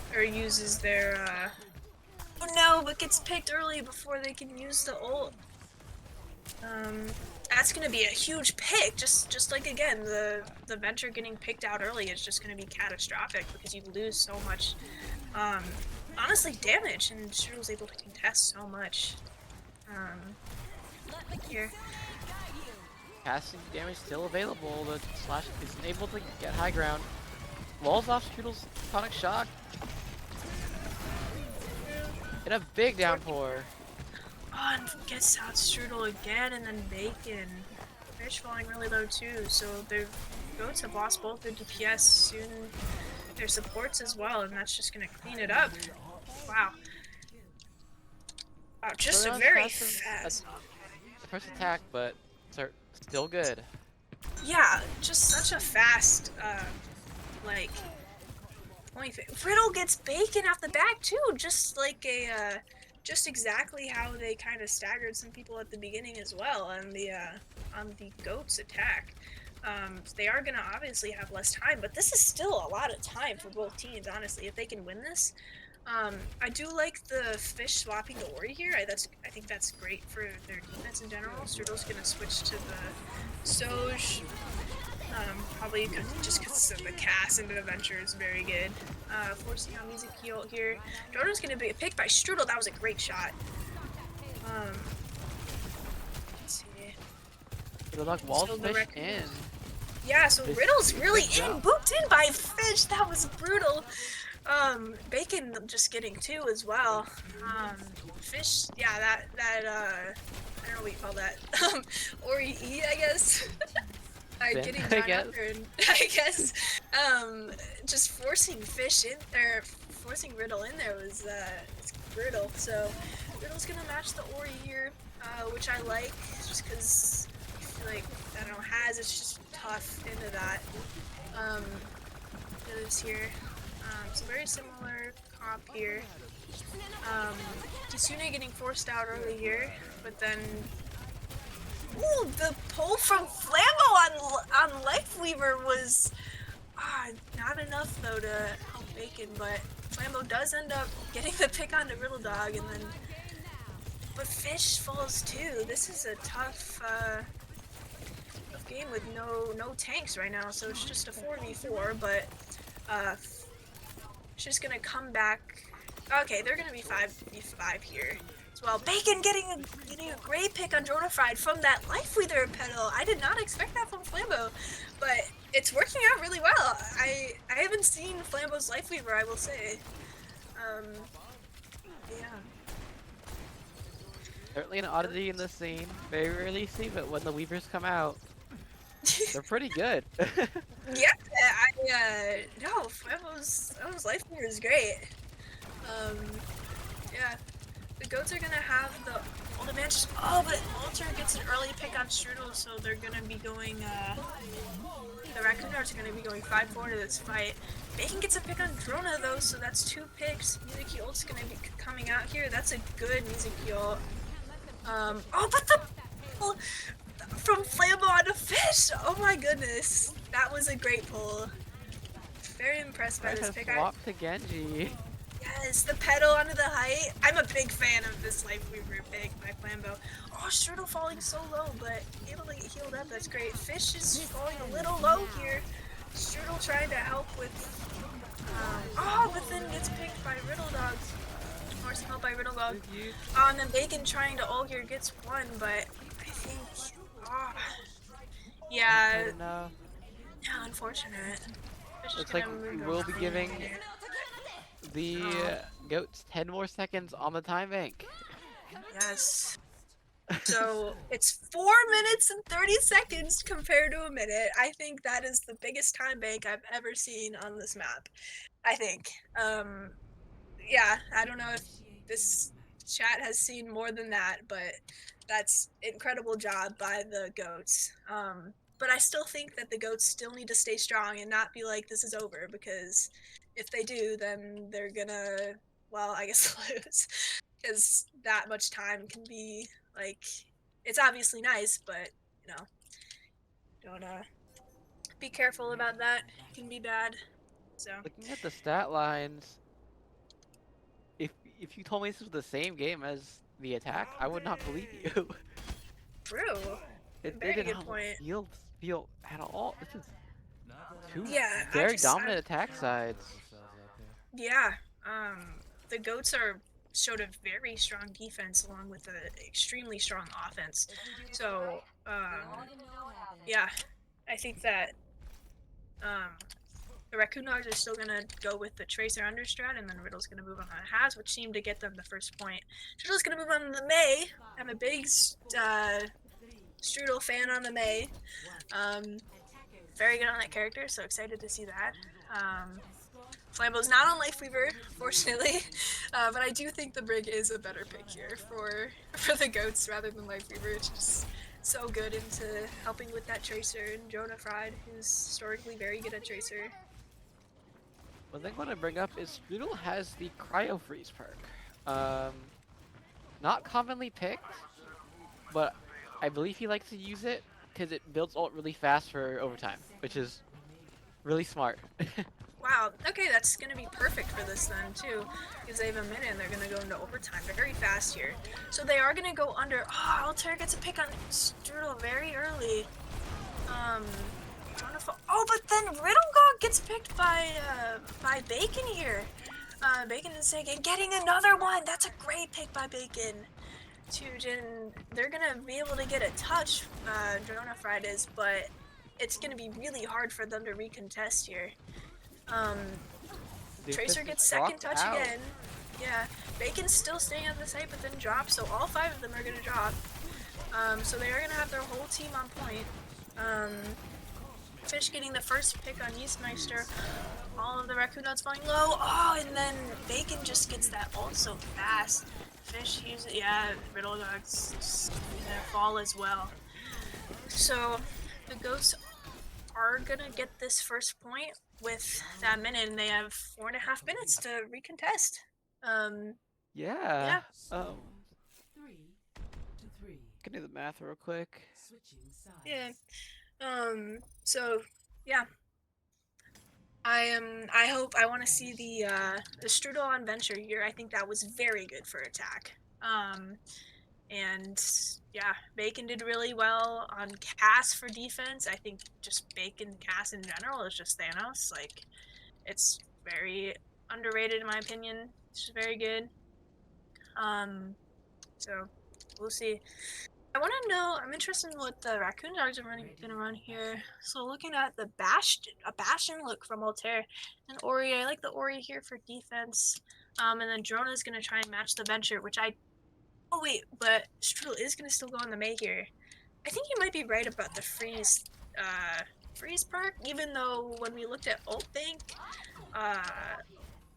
their. Oh no! But gets picked early before they can use the ult. that's going to be a huge pick. Just like, again, the Venture getting picked out early is just going to be catastrophic because you lose so much, honestly, damage, and Strudel's able to contest so much. Here. Casting damage still available. The Slash isn't able to get high ground. Walls off Strudel's Sonic Shock. And a big downpour. Oh, and gets out Strudel again, and then Bacon. Fish falling really low too, so their goats have lost both their DPS, soon their supports as well, and that's just gonna clean it up. Wow. Wow, just a very fast. The first attack, but still good. Yeah, just such a fast, like, point. Riddle gets Bacon off the back too, just like a, just exactly how they kind of staggered some people at the beginning as well on the goats attack. They are gonna obviously have less time, but this is still a lot of time for both teams, honestly, if they can win this. I do like the Fish swapping to Ori here. I think that's great for their defense in general. Strudel's gonna switch to the Soj. Probably just because of the cast into the Venture is very good. Forcing on Music Heal here. Jordan's gonna be picked by Strudel. That was a great shot. Let's see. Riddle walls Fish in. Yeah, so Riddle's really in, booped in by Fish. That was brutal. Bacon just getting 2 as well. Fish, yeah, that I don't know what you call that. Or E, I guess. Getting down after, and I guess, just forcing Fish in there, forcing Riddle in there was, it's brutal. So, Riddle's gonna match the Ori here, which I like, just because I feel like, I don't know, it's just tough into that. Lives here. So very similar comp here. Kisune getting forced out early here, but then ooh, the pull from Flambo on Lifeweaver was not enough though to help Bacon, but Flambo does end up getting the pick onto Riddle Dog, and then but Fish falls too. This is a tough game with no tanks right now, so it's just a 4v4, but she's gonna come back. Okay, they're gonna be 5v5 here as well. Bacon getting a great pick on Dronafried from that Lifeweaver pedal. I did not expect that from Flambo, but it's working out really well. I haven't seen Flambo's Lifeweaver, I will say. Yeah. Certainly an oddity in the scene. Very rarely see, but when the Weavers come out, they're pretty good. Yeah, no, Flambo's Lifeweaver is great. Yeah, the goats are gonna have the Ultimate Mantis. Oh, but Alter gets an early pick on Strudel, so they're gonna be going, the Raccoon are gonna be going 5-4 to this fight. Bacon gets a pick on Drona though, so that's 2 picks. Music Ult's gonna be coming out here. That's a good Music Ult. Oh, but the from Flambo onto Fish! Oh my goodness. That was a great pull. Very impressed by this pick. Swap to Genji. Yes, the pedal onto the height. I'm a big fan of this Lifeweaver pick by Flambo. Oh, Strudel falling so low, but able to get healed up. That's great. Fish is falling a little low here. Strudel trying to help with... oh, but then gets picked by Riddle Dog. Forcing help by Riddle Dog. And then Bacon trying to ult here gets 1, but I think... oh, yeah. Yeah, unfortunate. Looks like we will be giving the goats 10 more seconds on the time bank. Yes. So it's 4 minutes and 30 seconds compared to a minute. I think that is the biggest time bank I've ever seen on this map. I think. Yeah, I don't know if this chat has seen more than that, but that's incredible job by the goats. But I still think that the goats still need to stay strong and not be like, this is over, because if they do, then they're gonna, well, I guess lose. Because that much time can be, like, it's obviously nice, but, you know, don't, be careful about that. It can be bad, so. Looking at the stat lines, if you told me this was the same game as the attack, I would not believe you. True. It Very didn't good have point. a feel at all. This is two Yeah, very dominant attack sides. yeah. The goats showed a very strong defense along with an extremely strong offense. So, yeah, I think that um, the Raccoon Dogs are still gonna go with the Tracer understrat, and then Riddle's gonna move on the Has, which seemed to get them the first point. Riddle's gonna move on to the Mei. I'm a big Strudel fan on the Mei. Very good on that character, so excited to see that. Flambo's not on Lifeweaver, fortunately, but I do think the Brig is a better pick here for the goats rather than Lifeweaver. It's just so good into helping with that Tracer, and Jonah Fried, who's historically very good at Tracer. One thing I want to bring up is Strudel has the Cryo Freeze perk. Not commonly picked, but I believe he likes to use it because it builds ult really fast for overtime, which is really smart. Wow, okay, that's gonna be perfect for this then too, because they have a minute and they're gonna go into overtime very fast here. So they are gonna go under. Oh, Altair gets a pick on Strudel very early. Oh, but then Riddlegog gets picked by Bacon here. Bacon is saying, getting another one. That's a great pick by Bacon. They're gonna be able to get a touch, Jonah Fried is, but it's gonna be really hard for them to recontest here. Tracer gets second touch again. Yeah, Bacon's still staying at the site, but then drops, so all 5 of them are gonna drop. So they are gonna have their whole team on point. Fish getting the first pick on Yeastmeister. All of the Raccoon Dogs falling low. Oh, and then Bacon just gets that ult so fast. Fish uses, yeah, Riddle Dogs gonna fall as well. So the goats are gonna get this first point with that minute, and they have 4.5 minutes to recontest. Yeah. 3-3. Can do the math real quick. Switching sides. Yeah. So yeah. I want to see the Strudel on Venture here. I think that was very good for attack. And yeah, Bacon did really well on Cass for defense. I think just Bacon Cass in general is just Thanos. Like, it's very underrated in my opinion. It's just very good. So we'll see. I want to know. I'm interested in what the Raccoon Dogs are gonna run here. So looking at the Bastion look from Altair and Ori. I like the Ori here for defense. And then Drona is gonna try and match the Venture, which I. Oh wait, but Strudel is gonna still go on the Mei here. I think you might be right about the freeze perk. Even though when we looked at ult bank,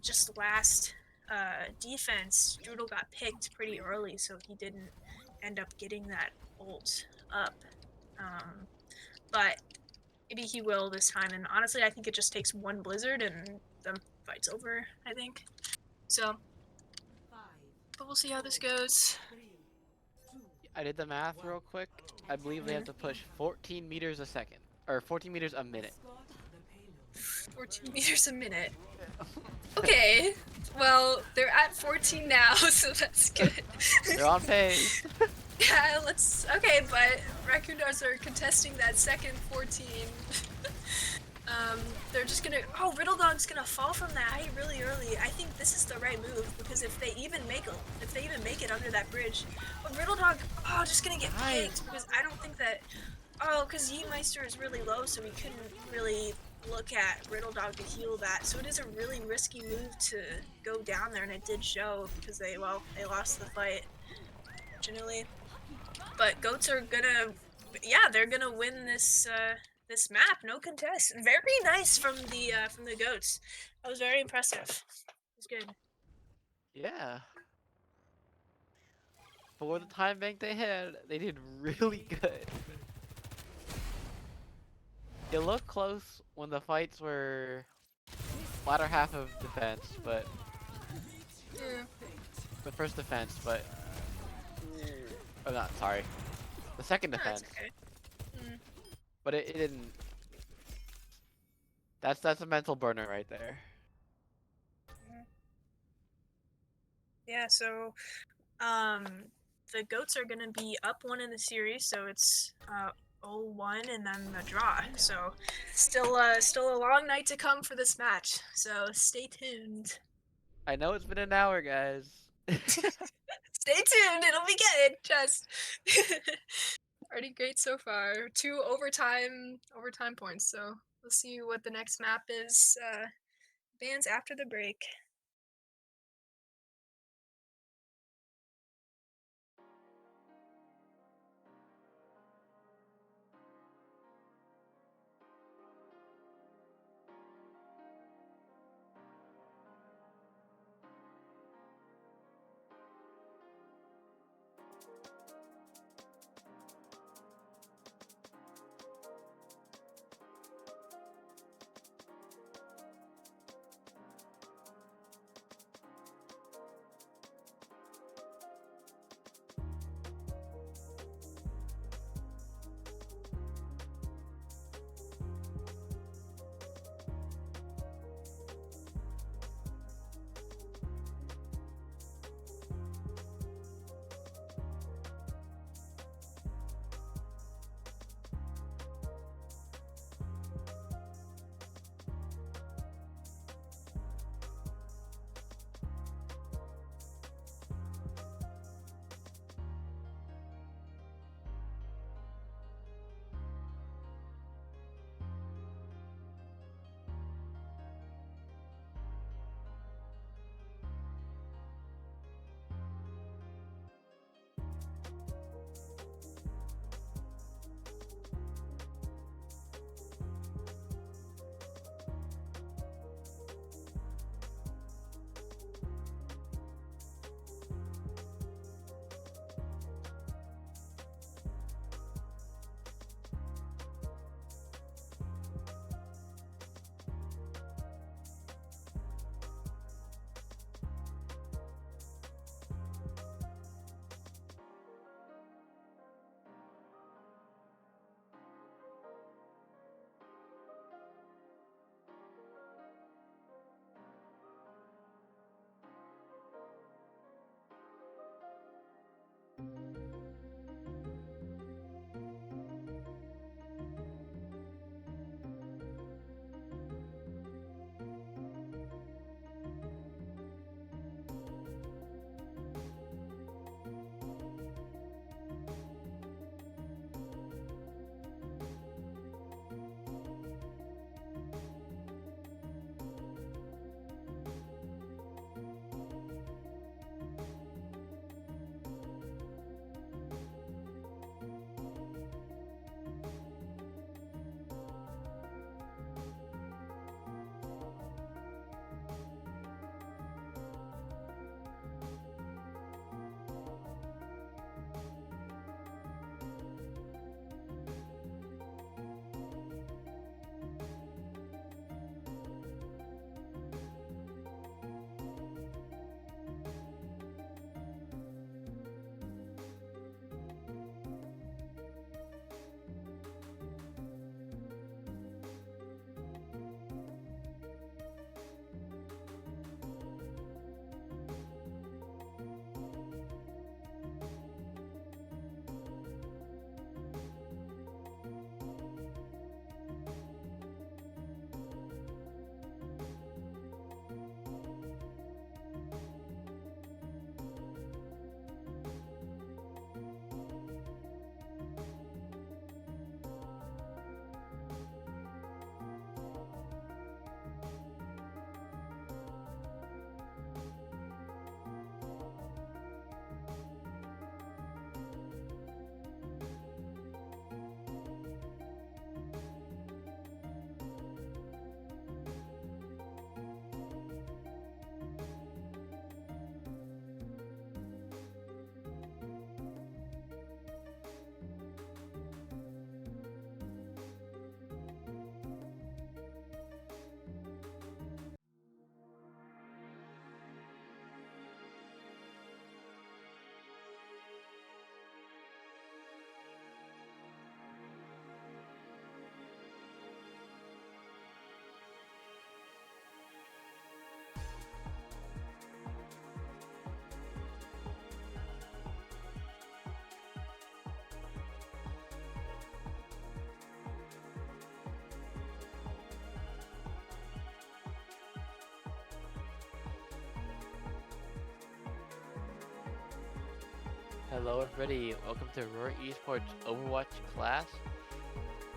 just last defense, Strudel got picked pretty early, so he didn't end up getting that ult up. But maybe he will this time, and honestly I think it just takes one blizzard and the fight's over, I think. So, but we'll see how this goes. I did the math real quick. I believe they have to push 14 meters a second. Or 14 meters a minute. 14 meters a minute. Okay, well, they're at 14 now, so that's good. They're on pace. Yeah, okay, but Raccoon Dogs are contesting that second 14. They're just gonna, Riddle Dog's gonna fall from that height really early. I think this is the right move, because if they even make it under that bridge, but Riddle Dog, just gonna get picked, because I don't think that, because Yeastmeister is really low, so we couldn't really look at Riddle Dog to heal that, so it is a really risky move to go down there, and it did show, because they lost the fight, unfortunately. But goats are gonna, they're gonna win this this map, no contest. Very nice from the goats. That was very impressive. It was good. Yeah. For the time bank they had, they did really good. It looked close when the fights were latter half of defense, but the first defense, but oh, not sorry, the second defense. Okay. But it didn't. That's a mental burner right there. Yeah. So, the goats are gonna be up one in the series, so it's 0-1 and then the draw. So still a long night to come for this match. So stay tuned. I know it's been an hour, guys. Stay tuned. It'll be good. Just already great so far. 2 overtime points. So we'll see what the next map is. Bands after the break. Hello everybody, welcome to Aurora Esports Overwatch class.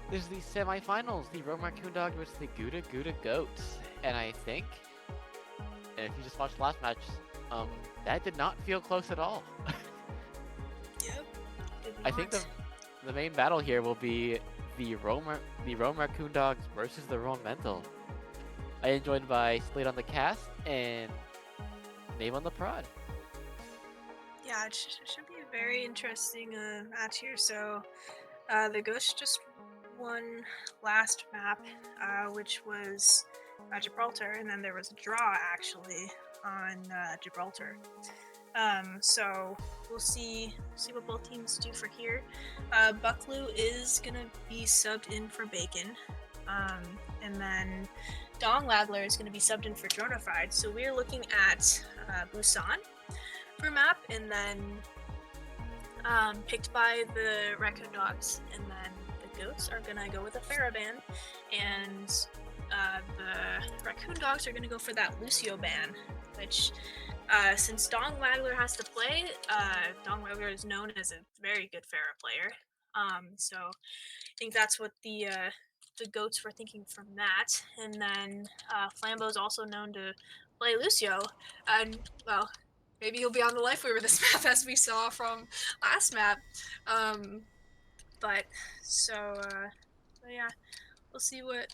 This is the semifinals, the Raccoon Dog versus the Gouda Goats. And I think, and if you just watched the last match, that did not feel close at all. Yep. Did I think not. the main battle here will be the Rome Raccoon Dogs versus the Rome Mental. I am joined by Slade on the cast and Nave on the prod. Yeah, it should be a very interesting match here. So, the Ghost just won last map, which was Gibraltar, and then there was a draw actually on Gibraltar. So we'll see what both teams do for here. Bucklew is gonna be subbed in for Bacon, and then Dong Ladler is gonna be subbed in for Dronefied. So we're looking at Busan for map, and then picked by the Raccoon Dogs, and then the Goats are gonna go with a Farah ban, and the Raccoon Dogs are gonna go for that Lucio ban, which since Dong Wagler has to play, Dong Wagler is known as a very good Farah player. So I think that's what the Goats were thinking from that, and then Flambeau is also known to play Lucio, and well, maybe he'll be on the life weaver this map as we saw from last map. But so yeah, we'll see what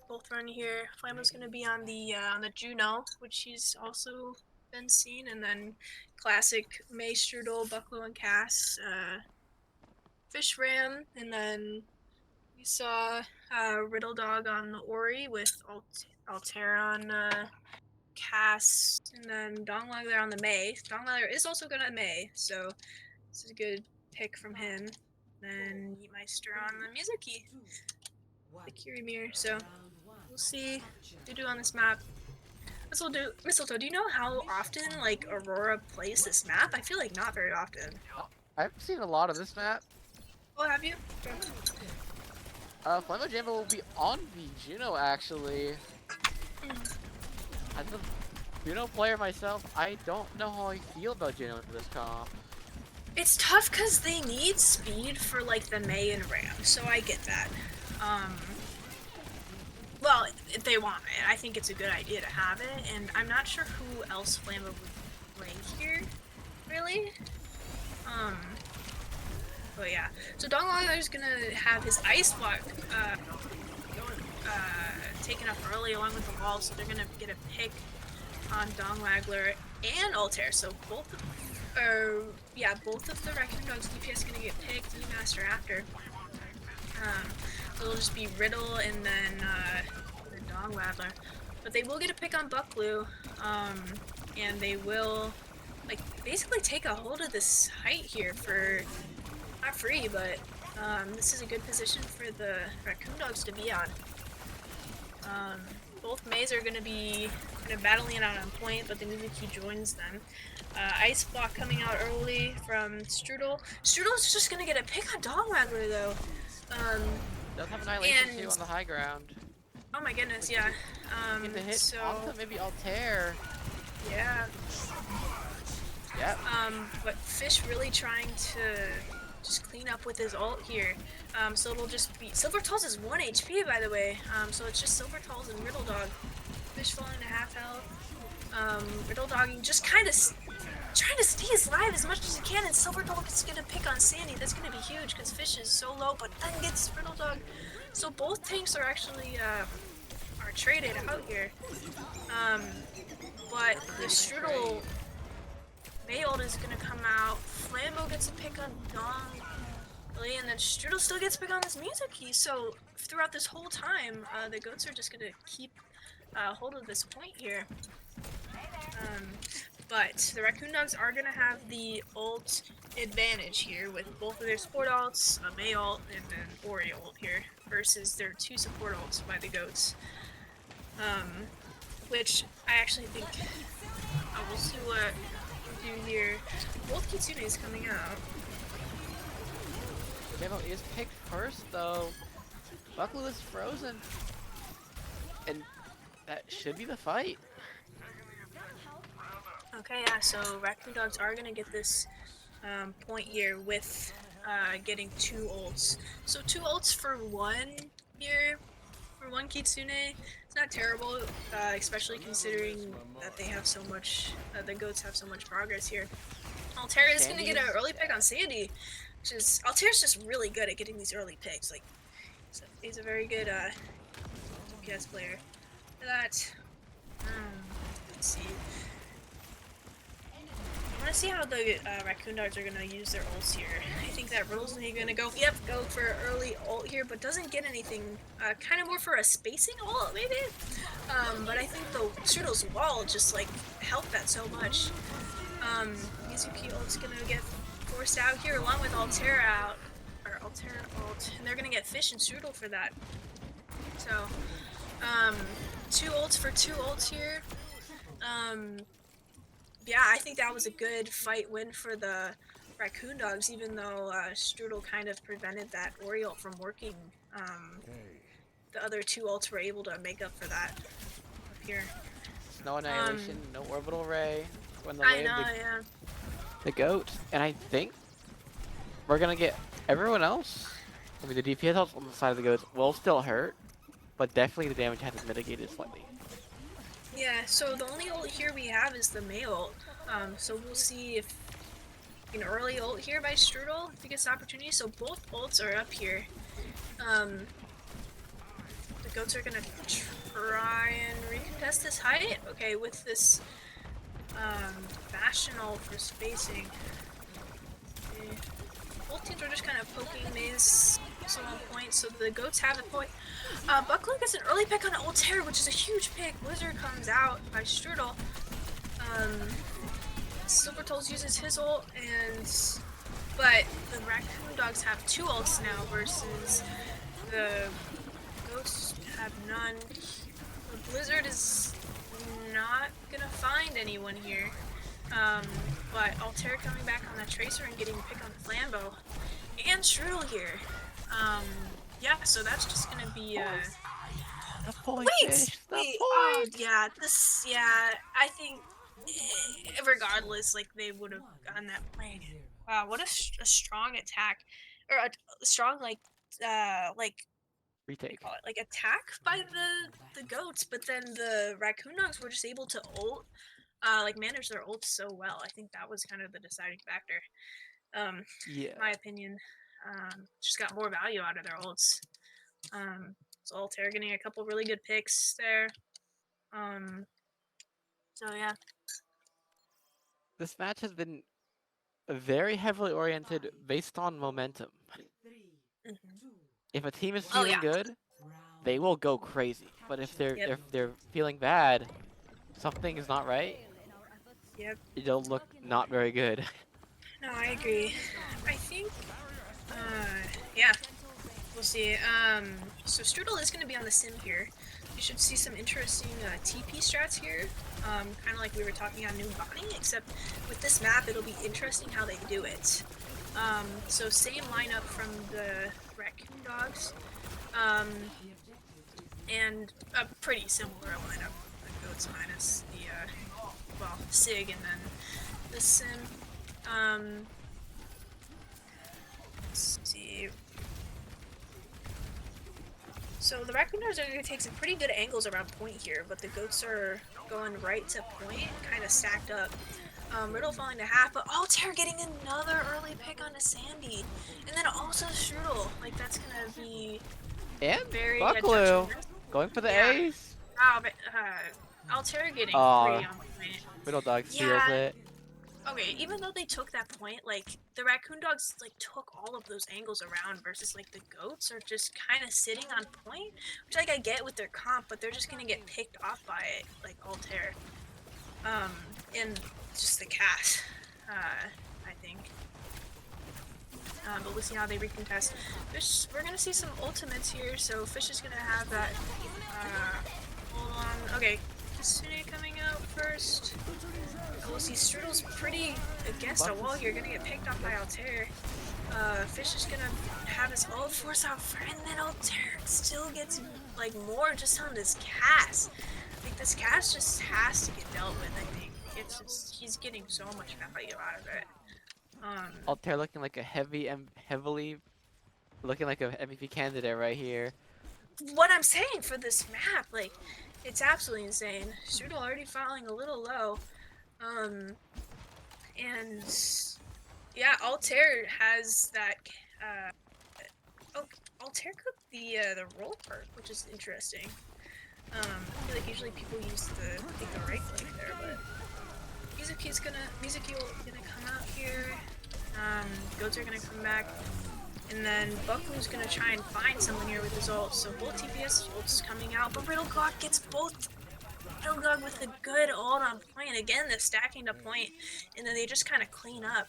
both run here. Flambeau's gonna be on the Juno, which he's also been seen, and then classic May Strudel, Bucklow, and Cass, Fish Ram, and then we saw Riddle Dog on the Ori with Altair on Cass, and then Dongwagler on the May. Dongwagler is also good at May, so this is a good pick from him. Then Yeetmeister on the Mizuki, the Kirimir. So we'll see what they do on this map. Mistletoe, do you know how often like Aurora plays this map? I feel like not very often. I've seen a lot of this map. Oh, have you? Flambeau Jambo will be on the Juno actually. As a Juno player myself, I don't know how I feel about Juno in this comp. It's tough because they need speed for like the May and Ram, so I get that. Well, if they want it, I think it's a good idea to have it, and I'm not sure who else Flambeau would play here, really. But yeah, so Dongwagler is gonna have his Ice Block taken up early along with the wall, so they're gonna get a pick on Dongwagler and Altair. So both of the Raccoon Dogs DPS gonna get picked, Master after. So it'll just be Riddle and then the Dongwagler. But they will get a pick on Bucklew, and they will like basically take a hold of this height here for not free, but this is a good position for the Raccoon Dogs to be on. Both Mays are going to be battling it out on point, but the Mizuki joins them. Ice Block coming out early from Strudel. Strudel's just going to get a pick on Dogwagler though. Does have Annihilation too on the high ground. Oh my goodness, yeah. Get the hit so onto maybe Altair. yeah. Yep. But Fish really trying to just clean up with his ult here. So it'll just be Silver Tolls is 1 HP by the way. So it's just Silver Tolls and Riddle Dog. Fish falling to half health. Riddle Dogging just kind of trying to stay alive as much as he can, and Silver Dog is gonna pick on Sandy. That's gonna be huge because Fish is so low, but then gets Riddle Dog. So both tanks are actually are traded out here. But the Strudel Mayhold is gonna come out. Flambeau gets a pick on Dong, and then Strudel still gets a pick on this Mizuki. So throughout this whole time, the Goats are just gonna keep hold of this point here. But the Raccoon Dogs are gonna have the ult advantage here with both of their support ults, a May ult and an Ori ult here, versus their 2 support ults by the Goats. Which I actually think we'll see what we do here. Both Kitsune's coming out. Jambo is picked first though. Bucklew is frozen. And that should be the fight. Okay, yeah, so Raccoon Dogs are gonna get this point here with getting 2 ults. So 2 ults for 1 here, for 1 Kitsune. It's not terrible, especially considering that they have so much, the goats have so much progress here. Altair is going to get an early pick on Sandy, which is, Altair's just really good at getting these early picks. Like, so he's a very good DPS player. That, let's see. I want to see how the Raccoon Dogs are going to use their ults here. I think that Riddle's going to go for an early ult here, but doesn't get anything, kind of more for a spacing ult, maybe? But I think the Strudel's wall just, like, helped that so much. Mizuki ult's going to get forced out here along with Altera out, or Altera ult, and they're going to get Fish and Strudel for that. So, 2 ults for 2 ults here. Yeah, I think that was a good fight win for the Raccoon Dogs, even though Strudel kind of prevented that Ori ult from working. The other 2 ults were able to make up for that up here. No annihilation, no orbital ray. When the I know, yeah. The goat, and I think we're gonna get everyone else. I mean, the DPS ults on the side of the goats will still hurt, but definitely the damage has been mitigated slightly. Yeah, so the only ult here we have is the May ult. So we'll see if an early ult here by Strudel if he gets the opportunity. So both ults are up here. The goats are gonna try and recontest this height. Okay, with this Bastion ult for spacing. Okay. Both teams are just kind of poking May's so on point, so the goats have the point. Buckler gets an early pick on Altair, which is a huge pick. Blizzard comes out by Strudel. Silvertoes uses his ult, but the Raccoon Dogs have 2 ults now versus the Ghosts have none. The Blizzard is not gonna find anyone here. But Altair coming back on that Tracer and getting a pick on the Flambeau. And Strudel here. Yeah, so that's just gonna be I think regardless, like, they would have gotten that plane. Wow, what a strong attack, or a strong Retake. call it, like, attack by the goats, but then the Raccoon Dogs were just able to ult, like, manage their ults so well. I think that was kind of the deciding factor. Yeah. In my opinion, just got more value out of their ults. So Altair getting a couple really good picks there. So yeah. This match has been very heavily oriented based on momentum. If a team is feeling good, they will go crazy. But if they're feeling bad, something is not right. Yep. It'll look not very good. No, I agree. I think, yeah, we'll see. So Strudel is going to be on the sim here. You should see some interesting TP strats here, kind of like we were talking on New Bonnie, except with this map, it'll be interesting how they do it. So same lineup from the Raccoon Dogs, and a pretty similar lineup. The Goats minus the, Sig, and then the sim. Let's see. So the Raccoon Dogs are going to take some pretty good angles around point here, but the goats are going right to point, kind of stacked up. Riddle falling to half, but Altair getting another early pick on a Sandy, and then also Strudel. Like, that's gonna be very Bucklew going for the ace. Wow, but Altair getting 3 on point. Riddle Dog steals it. Okay, even though they took that point, like, the Raccoon Dogs, like, took all of those angles around versus, like, the goats are just kind of sitting on point, which, like, I get with their comp, but they're just gonna get picked off by it, like, Altair. And just the cast, I think. But we'll see how they recontest. Fish, we're gonna see some ultimates here, so Fish is gonna have that, hold on, okay, Kitsune coming out first. We'll see Strudel's pretty against a wall here, gonna get picked off by Altair. Fish is gonna have his ult force out front, and then Altair still gets, like, more just on this cast. Like, this cast just has to get dealt with, I think. It's just, he's getting so much value out of it. Altair looking like a heavily looking like a MVP candidate right here. What I'm saying for this map, like, it's absolutely insane. Strudel already falling a little low. And yeah, Altair has that. Oh, Altair cooked the roll perk, which is interesting. I feel like usually people use the right click there, but Mizuki's gonna come out here. Goats are gonna come back, and then Buckley's gonna try and find someone here with his ult. So both TPS ults coming out, but Riddlegog gets both. Riddlegog with a good ult on point. Again, the stacking to point, and then they just kind of clean up.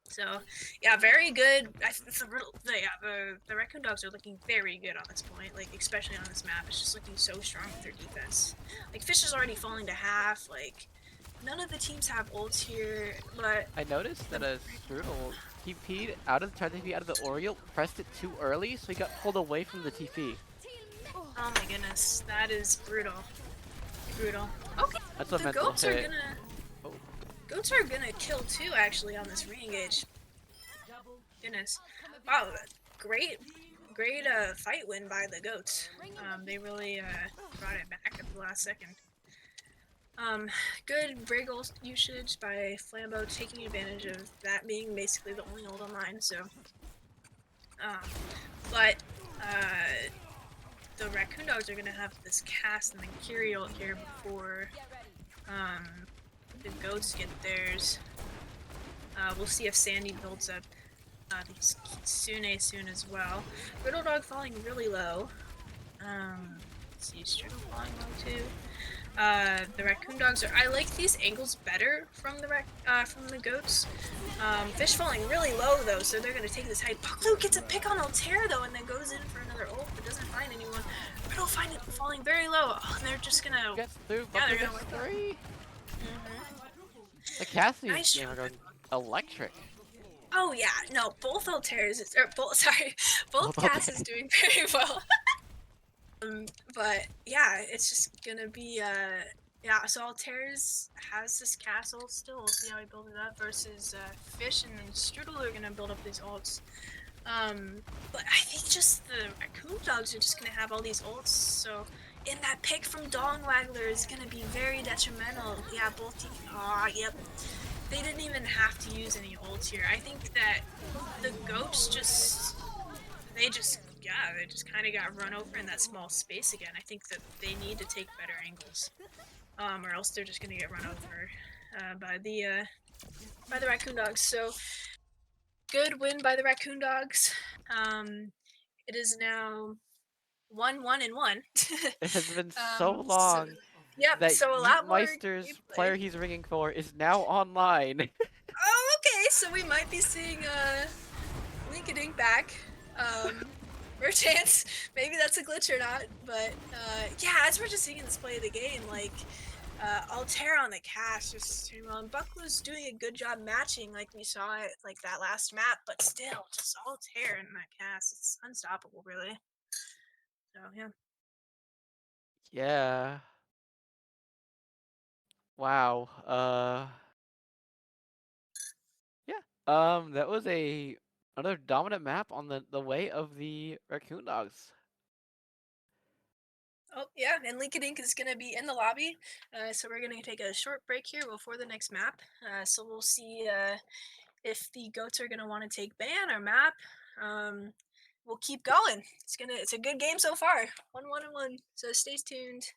So yeah, very good. The Raccoon Dogs are looking very good on this point, like especially on this map. It's just looking so strong with their defense. Like Fish is already falling to half. Like none of the teams have ults here, but I noticed that a Strudel TP'd tried to TP out of the Oriole, pressed it too early, so he got pulled away from the TP. oh my goodness, that is brutal. Brutal. Okay, That's a the mental goats are hit. gonna. Oh. Goats are gonna kill too, actually, on this re-engage. Goodness. Wow, great fight win by the goats. They really brought it back at the last second. Good Briggle usage by Flambeau, taking advantage of that being basically the only ult online, so. But the Raccoon Dogs are gonna have this cast and then Curie ult here before the goats get theirs. We'll see if Sandy builds up these Kitsune soon as well. Riddle Dog falling really low. Let's see, Strudel falling low too. The Raccoon Dogs I like these angles better from the goats. Fish falling really low though, so they're gonna take this height. Bucklu gets a pick on Altair though, and then goes in for another ult, but doesn't find anyone. Riddle falling very low. Oh, and they're just gonna. Gets through. Yeah, they're Buckley gonna gets work 3. Mm-hmm. The Cassidy's Nice game are going electric. Oh yeah, no, both Altairs, both Cass is doing very well. But yeah, it's just gonna be yeah. So Altairs has this castle still. We'll see how he builds it up versus Fish, and then Strudel are gonna build up these ults. But I think just the Raccoon Dogs are just gonna have all these ults. So in that pick from Dong Waggler is gonna be very detrimental. Yeah, both teams. Yep. They didn't even have to use any ults here. I think that the goats they just kind of got run over in that small space again. I think that they need to take better angles, or else they're just gonna get run over by the Raccoon Dogs. So good win by the Raccoon Dogs. It is now 1-1-1. It has been so So, long yep. that So a lot more Meister's gameplay. player he's ringing for is now online. Oh, okay. So we might be seeing Linkadink back. For a chance. Maybe that's a glitch or not. But yeah, as we're just seeing in this play of the game, like Altair on the cast just doing well, and Bucklu's doing a good job matching like we saw it like that last map, but still just Altair in that cast. It's unstoppable, really. So yeah. Yeah. Wow. Yeah. That was another dominant map on the way of the Raccoon Dogs. Oh yeah, and Linkadink is gonna be in the lobby, so we're gonna take a short break here before the next map. So we'll see if the goats are gonna want to take ban or map. We'll keep going. It's a good game so far. 1-1-1. So stay tuned.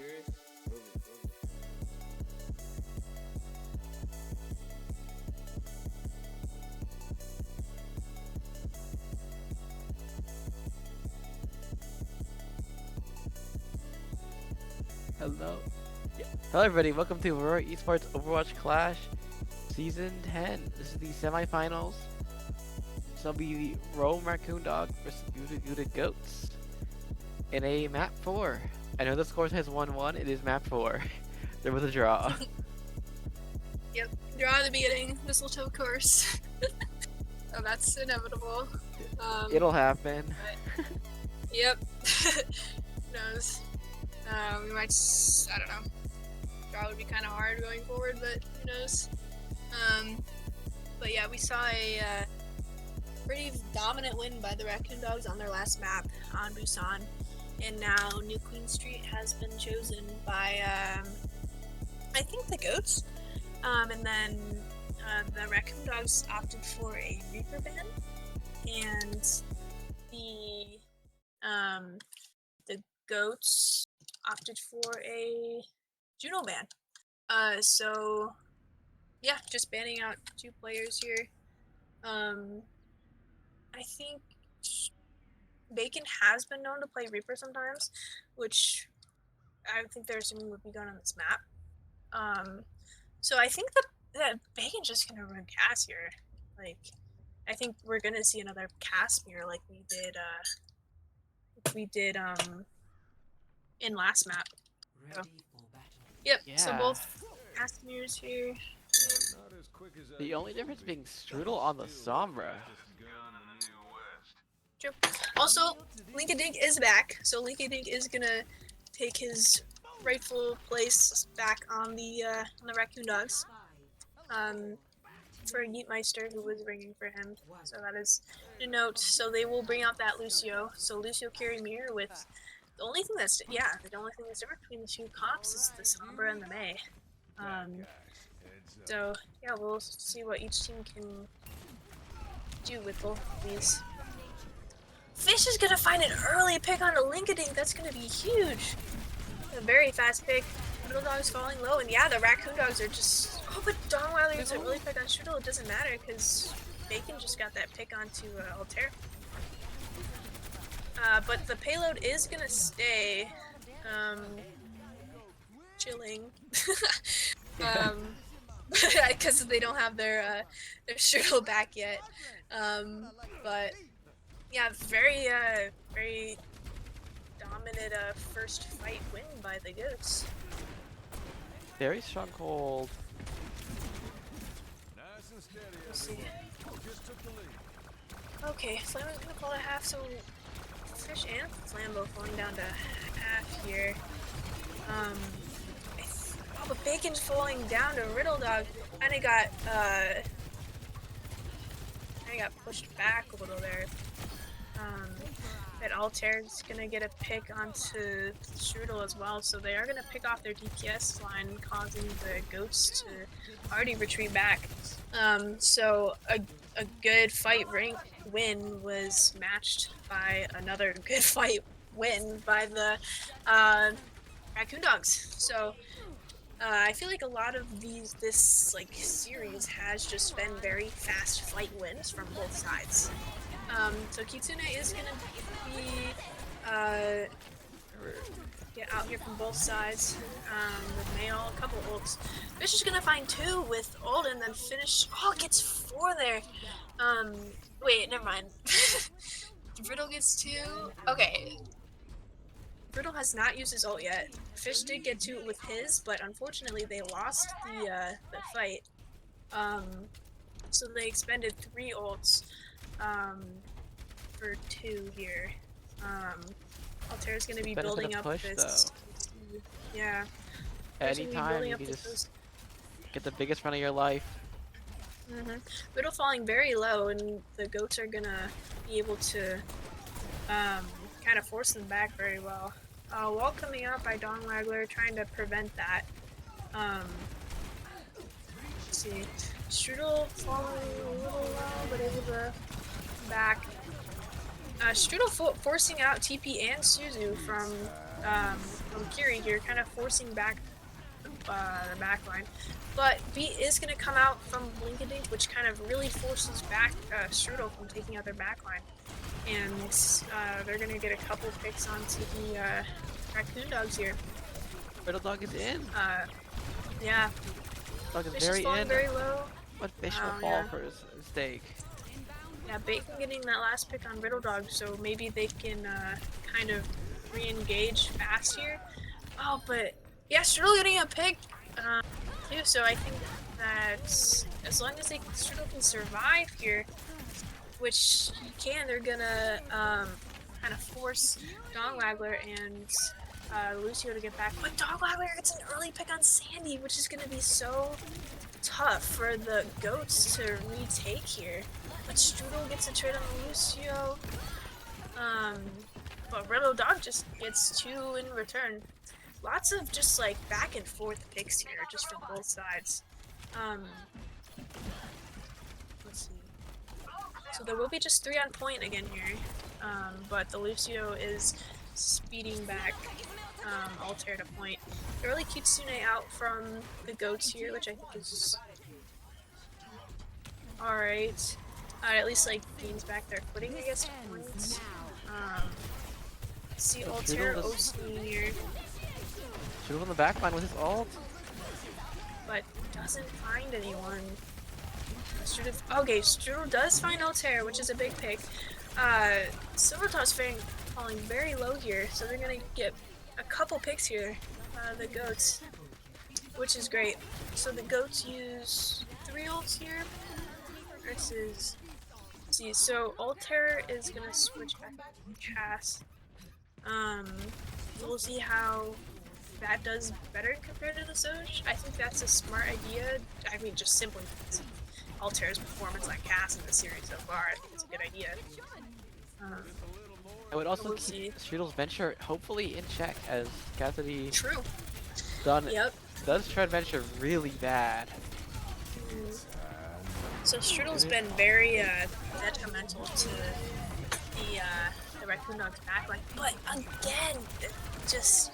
curious? Prove it, prove it. Hello. Yeah. Hello, everybody. Welcome to Aurora Esports Overwatch Clash Season 10. This is the semifinals. This will be the Rome Raccoon Dog versus Gouda Goats in a map 4. I know the score says 1-1. It is map 4. There was a draw. Yep, draw at the beginning, mistletoe course. Oh, that's inevitable. It'll happen. Yep. Who knows? We might, I don't know. Draw would be kind of hard going forward, but who knows? But yeah, we saw a pretty dominant win by the Raccoon Dogs on their last map on Busan. And now New Queen Street has been chosen by, I think the Goats. And then the Raccoon Dogs opted for a Reaper ban. And the Goats opted for a Juno ban. So yeah, just banning out 2 players here. I think Bacon has been known to play Reaper sometimes, which I think they're assuming would be done on this map. So I think that Bacon's just gonna run Cass here. Like, I think we're gonna see another Casimir like we did in last map. So, Ready for battle. yep. Yeah. So both Casimirs here. The only difference being Strudel on the Sombra. True. Also, Linkadink is back, so Linkadink is gonna take his rightful place back on the Raccoon Dogs. For Yeetmeister, who was ringing for him. So that is a note. So they will bring out that Lucio. So Lucio carry mirror with the only thing that's the only thing that's different between the 2 comps is the Sombra and the Mei. So yeah, we'll see what each team can do with both of these. Fish is gonna find an early pick on a Linkadink. That's gonna be huge. A very fast pick. Middle Dog's falling low, and yeah, the Raccoon Dogs are just. Oh, but Dongweiler gets a really pick on Strudel. It doesn't matter because Bacon just got that pick onto Altair. But the payload is gonna stay chilling. Because they don't have their Strudel back yet. But yeah, very dominant first fight win by the Goats. Very strong hold. We'll see. Okay, Flambo's gonna fall to half, so Fish and Flambo falling down to half here. Oh, but Bacon's falling down to Riddle Dog. Kinda got pushed back a little there. But Altair's gonna get a pick onto Strudel as well, so they are gonna pick off their DPS line, causing the Goats to already retreat back. So a good fight rank win was matched by another good fight win by the Raccoon Dogs. So I feel like a lot of this like series has just been very fast fight wins from both sides. So Kitsune is gonna be out here from both sides with Mail, a couple ults. Fish is gonna find 2 with ult and then finish. Oh, gets 4 there. Wait, never mind. Riddle gets 2. Okay. Riddle has not used his ult yet. Fish did get 2 with his, but unfortunately they lost the fight. So they expended 3 ults for 2 here. Altair's gonna be building up push, this. though. Yeah. Anytime you can just get the biggest run of your life. Riddle falling very low, and the Goats are gonna be able to kind of force them back very well. Wall coming out by Dong Wagler, trying to prevent that. Let's see. Strudel falling a little low, but able to back. Strudel forcing out TP and Suzu from from Kiri here, kind of forcing back the back line. But B is going to come out from Blinkadink, which kind of really forces back Strudel from taking out their back line. And they're going to get a couple picks onto the Raccoon Dogs here. Riddle Dog is in. Yeah. Dog is Fish is very falling in. very low. But Fish will Oh, fall yeah. for his mistake. Yeah, Bacon getting that last pick on Riddle Dog, so maybe they can kind of re-engage fast here. Oh, but yeah, Strudel getting a pick too, so I think that as long as Strudel can survive here, which he can, they're gonna kind of force Dongwaggler and Lucio to get back. But Dongwaggler gets an early pick on Sandy, which is gonna be so tough for the goats to retake here. But Strudel gets a trade on Lucio. But Riddle Dog just gets 2 in return. Lots of just like back and forth picks here, just from both sides. Let's see. So there will be just 3 on point again here. But the Lucio is speeding back Altair to point. Early Kitsune out from the goats here, which I think is alright. At least like gains back their footing, I guess, to points. See Altair Osteen here, Strudel on the back line with his ult. but doesn't find anyone. Okay, Strudel does find Altair, which is a big pick. Silvertop's falling very low here, so they're gonna get a couple picks here, the goats, which is great. So the goats use 3 ults here versus. See, so Altair is gonna switch back to Cass. We'll see how that does better compared to the Soj. I think that's a smart idea. I mean, just simply because of Altair's performance on Cass in the series so far, I think it's a good idea. I would also we'll keep Strudel's venture hopefully in check, as Cassidy True. does tread venture really bad. So Strudel's been very detrimental to the Raccoon Dogs backline, but again, just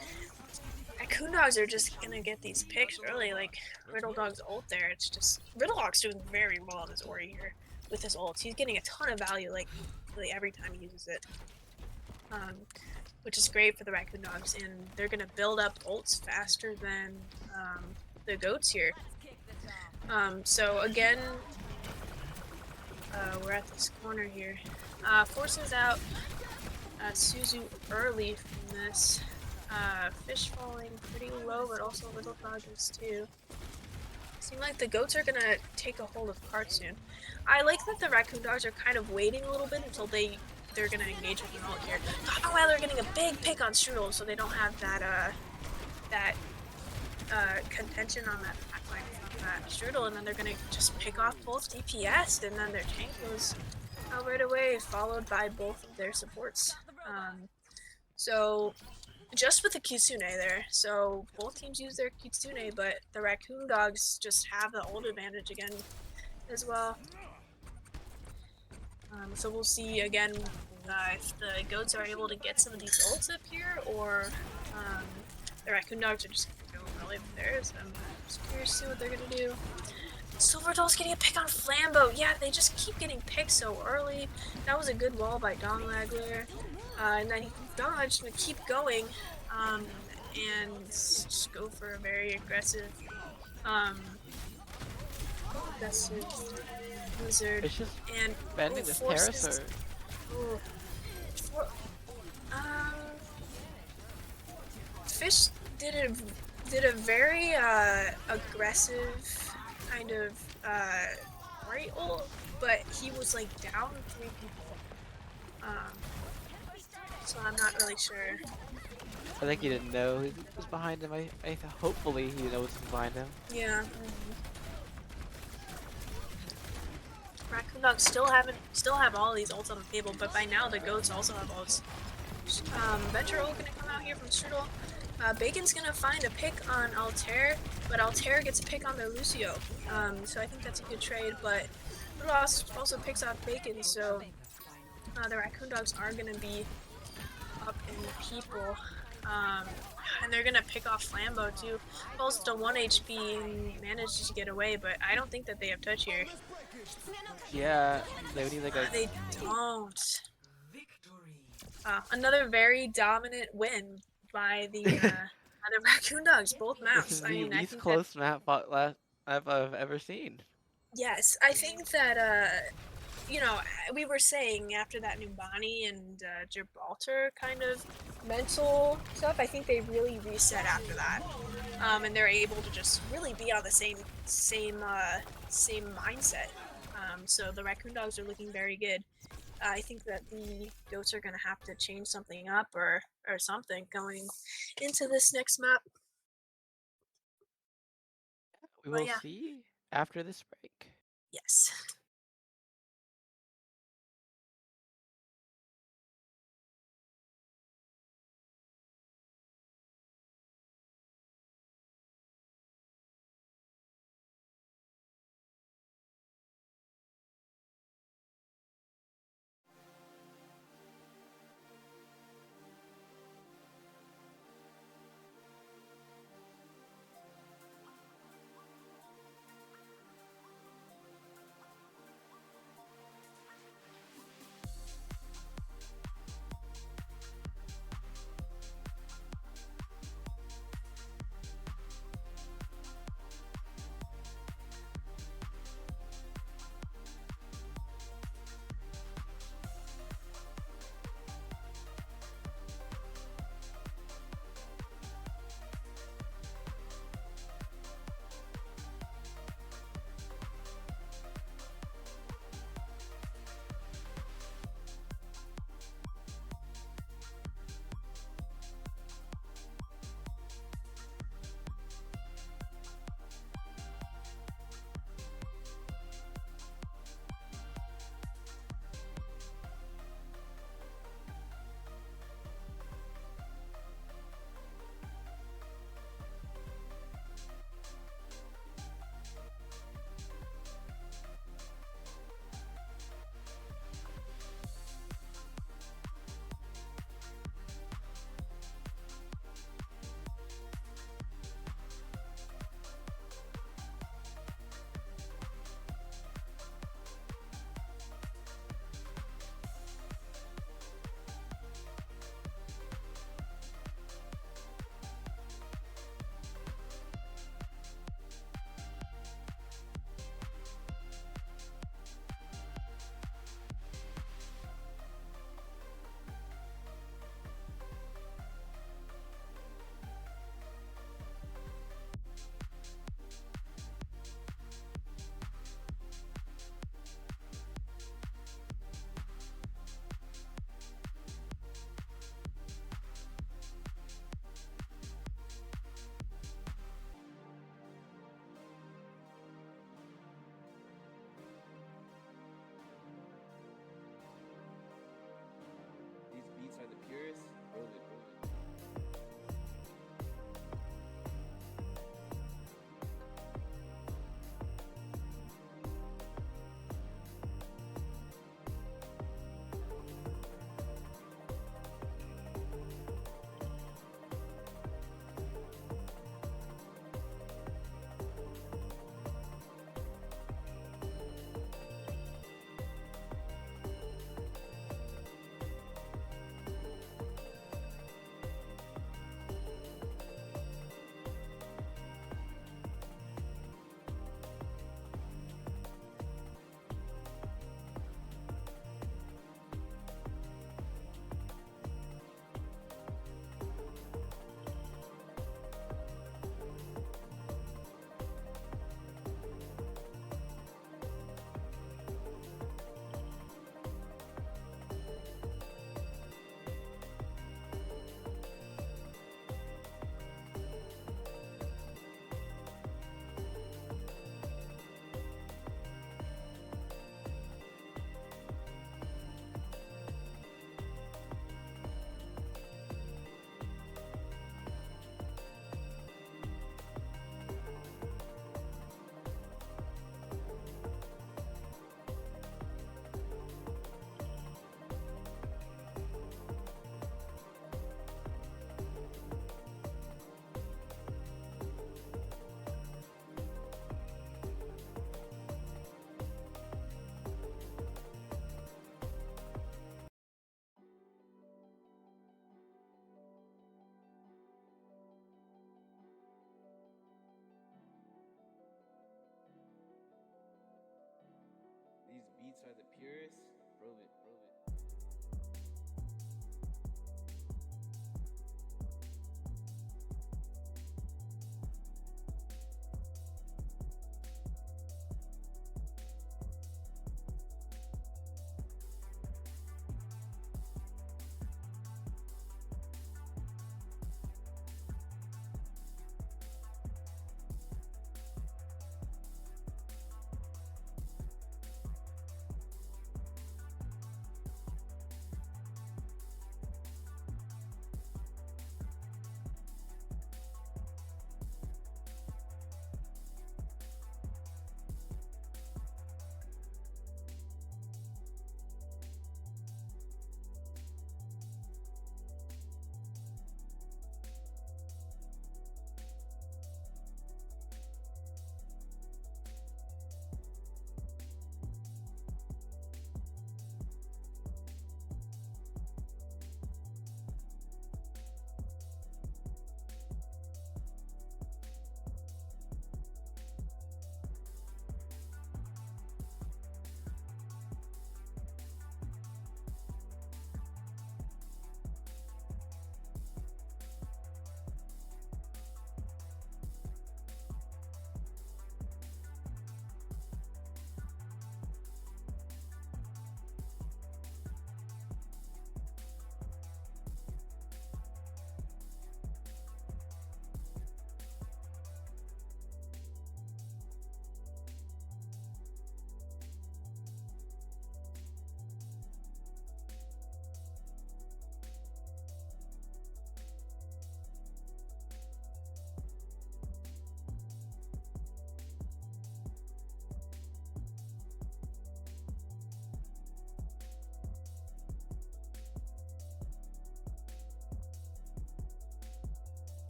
Raccoon Dogs are just gonna get these picks early. Like Riddle Dog's ult there, it's just Riddle Dog's doing very well on this Ori here with his ults. He's getting a ton of value, like really every time he uses it, which is great for the Raccoon Dogs, and they're gonna build up ults faster than the goats here. So again. We're at this corner here. Forces out Suzu early from this. Fish falling pretty low, but also Little Dodgers too. Seem like the goats are gonna take a hold of cart soon. I like that the Raccoon Dogs are kind of waiting a little bit until they're gonna engage with an ult here. Oh wow, they're getting a big pick on Strudel, so they don't have that contention on that backline from Strudel, and then they're gonna just pick off both DPS, and then their tank goes out right away, followed by both of their supports. So just with the Kitsune there, so both teams use their Kitsune, but the Raccoon Dogs just have the ult advantage again as well. So we'll see again if the goats are able to get some of these ults up here, or the Raccoon Dogs are just going to go early with theirs. I'm just curious to see what they're going to do. Silver Doll's getting a pick on Flambeau. Yeah, they just keep getting picked so early. That was a good wall by Dongwaggler. And then Dongwaggler's just going to keep going and just go for a very aggressive Wizard. It's just And bending this terrace, or Fish did a very aggressive kind of right ult, but he was like down 3 people. So I'm not really sure. I think he didn't know who was behind him. Hopefully he knows who's behind him. Yeah. Raccoon Dogs still have all these ults on the table, but by now the goats also have ults. Venture ult gonna come out here from Strudel. Bacon's gonna find a pick on Altair, but Altair gets a pick on their Lucio. So I think that's a good trade, but Ross also picks off Bacon, so the Raccoon Dogs are gonna be up in people. And they're gonna pick off Flambeau too. Falls to 1 HP and manages to get away, but I don't think that they have touch here. Yeah, they would need like a. They don't. Victory. Another very dominant win by the Raccoon Dogs, both This maps. is I the mean, I least think that close map I've ever seen. yes, I think that you know, we were saying after that Numbani and Gibraltar kind of mental stuff, I think they really reset after that, and they're able to just really be on the same mindset. So the Raccoon Dogs are looking very good. I think that the goats are gonna have to change something up or something going into this next map. We But will yeah, see after this break. yes. goats are the purest. Prove it, prove it.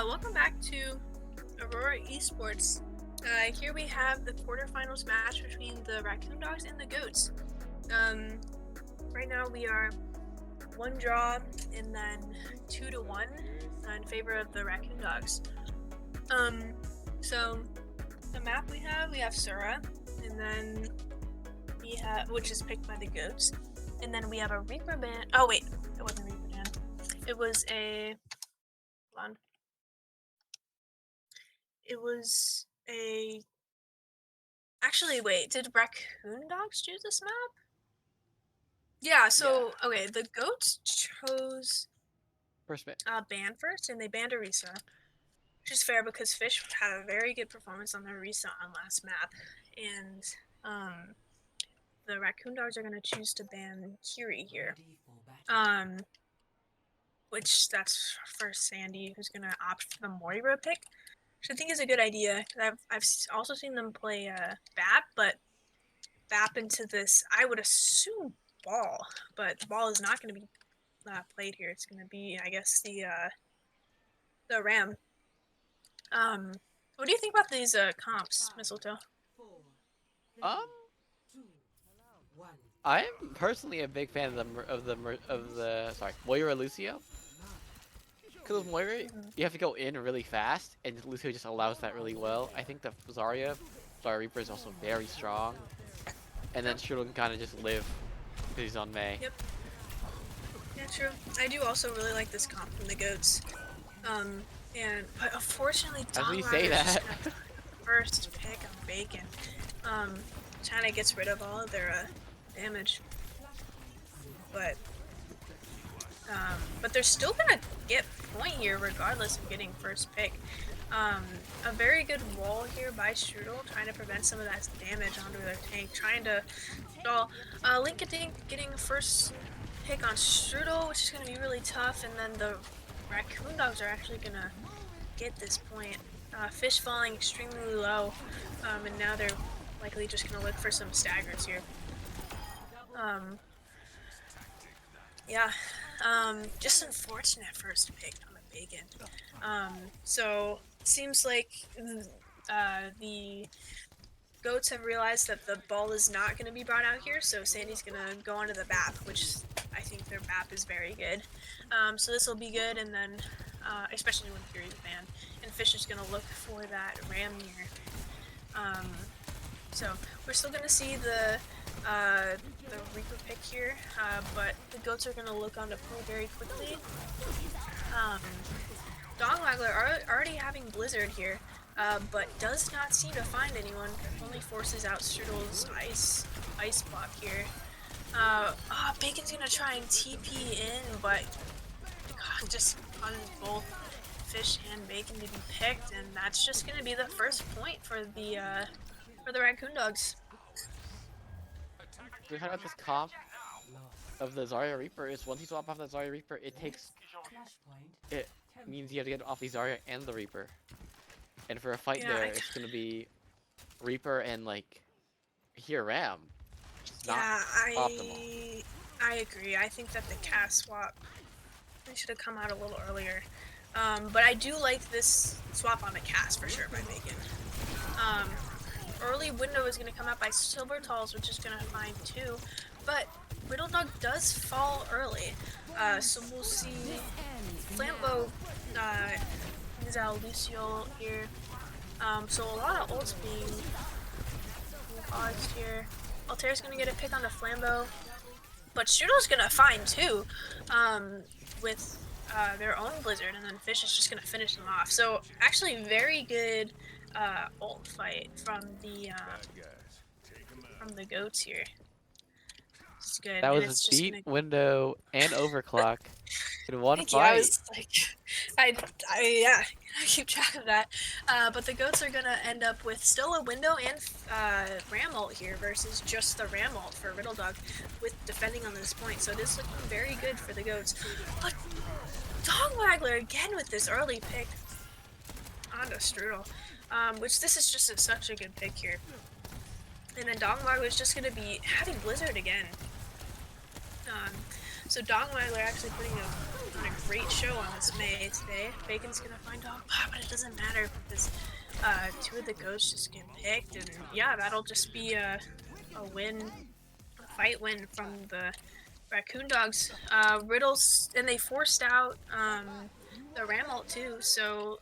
Welcome back to Aurora Esports. Here we have the quarterfinals match between the Raccoon Dogs and the Goats. Right now we are 1 draw and then 2-1 in favor of the Raccoon Dogs. So the map we have Sura, and then we have, which is picked by the Goats, and then we have a Reaper band. Oh wait, it wasn't Reaper band. It was a. Hold on. It was a. Actually, wait. Did Raccoon Dogs choose this map? Yeah. So okay, the Goats chose First pick. ban first, and they banned Orisa, which is fair because Fish had a very good performance on the Orisa on last map, and the Raccoon Dogs are gonna choose to ban Kiri here. Ready for battle. Which that's for Sandy, who's gonna opt for the Moira pick, which I think is a good idea. I've also seen them play BAP, but BAP into this, I would assume Ball, but Ball is not going to be played here. It's going to be, I guess, the Ram. What do you think about these comps, Mistletoe? 4, 3, Um, 2, 1. I'm personally a big fan of the Moira Lucio. Because with Moira, you have to go in really fast, and Lucio just allows that really well. I think the Zarya Reaper is also very strong, and then Strudel can kind of just live because he's on Mei. Yep. Yeah, true. I do also really like this comp from the Goats. But unfortunately, How do you say that? First pick on Bacon. China gets rid of all of their damage, but they're still gonna get point here regardless of getting first pick. A very good wall here by Strudel, trying to prevent some of that damage onto their tank, trying to stall. Linkadink getting first pick on Strudel, which is going to be really tough, and then the Raccoon Dogs are actually going to get this point. Fish falling extremely low, and now they're likely just going to look for some staggers here. Yeah, just unfortunate first pick on the Bacon. So seems like the goats have realized that the ball is not going to be brought out here, so Sandy's going to go onto the BAP, which I think their BAP is very good. So this will be good, and then, especially when Fury's banned, and Fish is going to look for that ram here. So we're still going to see the Reaper pick here, but the goats are going to look onto play very quickly. Dongwaggler already having Blizzard here, but does not seem to find anyone. Only forces out Strudel's ice block here. Bacon's gonna try and TP in, but just causes both Fish and Bacon to be picked, and that's just gonna be the first point for the Raccoon Dogs. We heard about this comp of the Zarya Reaper is once you swap off the Zarya Reaper, it takes it means you have to get off the Zarya and the Reaper. And for a fight Yeah, there, it's gonna be Reaper and like here Ram. It's not optimal. I agree. I think that the cast swap should have come out a little earlier. But I do like this swap on the cast for sure by Bacon. Early window is going to come out by Silver Talls, which is going to find 2, but Riddle Dog does fall early. So we'll see Flambeau is out Lucio here. So a lot of ults being caused here. Altair's going to get a pick on the Flambeau, but Strudel's going to find 2 with their own Blizzard, and then Fish is just going to finish them off. So actually very good ult fight from the goats here. It's good. That and was it's beat, just window, and overclock in one Thank you. I fight. was like, I keep track of that. But the goats are gonna end up with still a window and ram ult here versus just the ram ult for Riddle Dog with defending on this point. So this looking very good for the goats. But Dongwaggler again with this early pick onto Strudel, which this is just such a good pick here. And then Dongwaggler is just gonna be having Blizzard again. So Dongwaggler actually putting on a great show on this May today. Bacon's gonna find Dog, but it doesn't matter because 2 of the goats just get picked, and yeah, that'll just be a win, a fight win from the Raccoon Dogs. Riddle's, and they forced out the ram ult too, so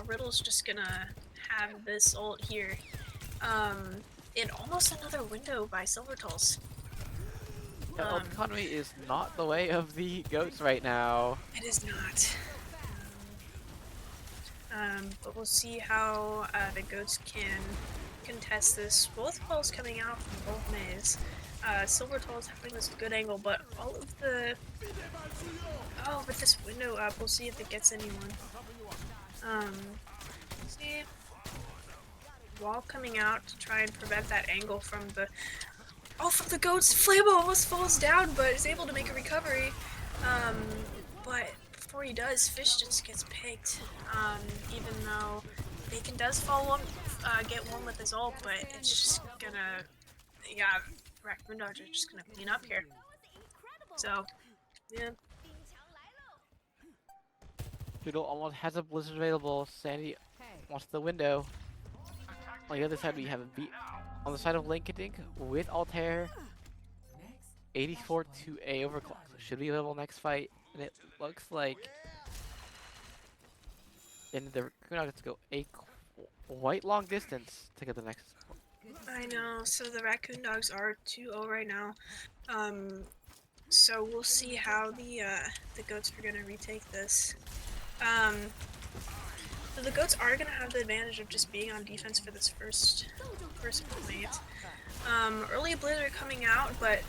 Riddle's just gonna have this ult here in almost another window by Silvertools. The ult economy is not the way of the goats right now. It is not. But we'll see how the goats can contest this. Both balls coming out from both maze. Silver Tall's having this good angle, but all of the... Oh, with this window up, we'll see if it gets anyone. See... Wall coming out to try and prevent that angle from the... Oh, from the goats! Flambo almost falls down, but is able to make a recovery. But before he does, Fish just gets picked. Even though Bacon does get one with his ult, but it's just gonna... Yeah, Raccoon Dogs are just gonna clean up here. So, yeah. Doodle almost has a Blizzard available. Sandy wants the window. On the other side, we have a beat on the side of Linkadink with Altair. 84 to A overclock. So should be available next fight. And it looks like in the Raccoon gets to go a quite long distance to get the next. I know. So the Raccoon Dogs are 2-0 right now. So we'll see how the goats are gonna retake this. So the goats are gonna have the advantage of just being on defense for this first point. Early Blizzard coming out, but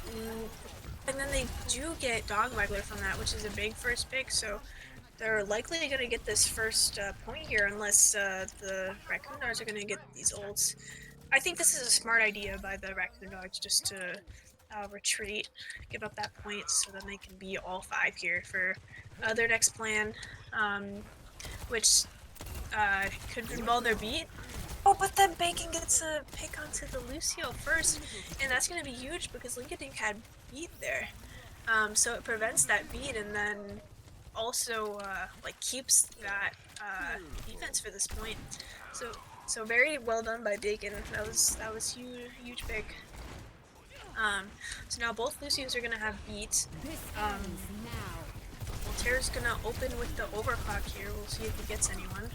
and then they do get Dogwaggler from that, which is a big first pick. So they're likely gonna get this first point here, unless the Raccoon Dogs are gonna get these ults. I think this is a smart idea by the Raccoon Dogs just to retreat, give up that point, so then they can be all 5 here for their next plan, which could involve their beat. Oh, but then Bacon gets a pick onto the Lucio first, and that's going to be huge because Linkadink had beat there. So it prevents that beat and then also like keeps that defense for this point. So So very well done by Bacon. That was huge pick. So now both Lucios are gonna have beats. Voltaire's gonna open with the overclock here. We'll see if he gets anyone.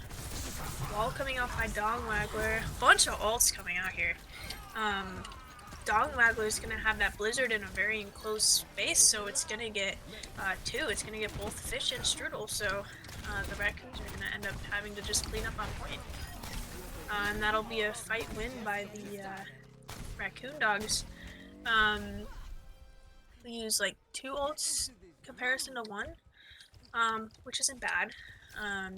Wall coming out by Dong Waggler. Bunch of ults coming out here. Dong Waggler is gonna have that blizzard in a very enclosed space, so it's gonna get two. It's gonna get both Fish and Strudel. So the Raccoons are gonna end up having to just clean up on point. And that'll be a fight win by the Raccoon Dogs. We use like 2 ults comparison to 1, which isn't bad.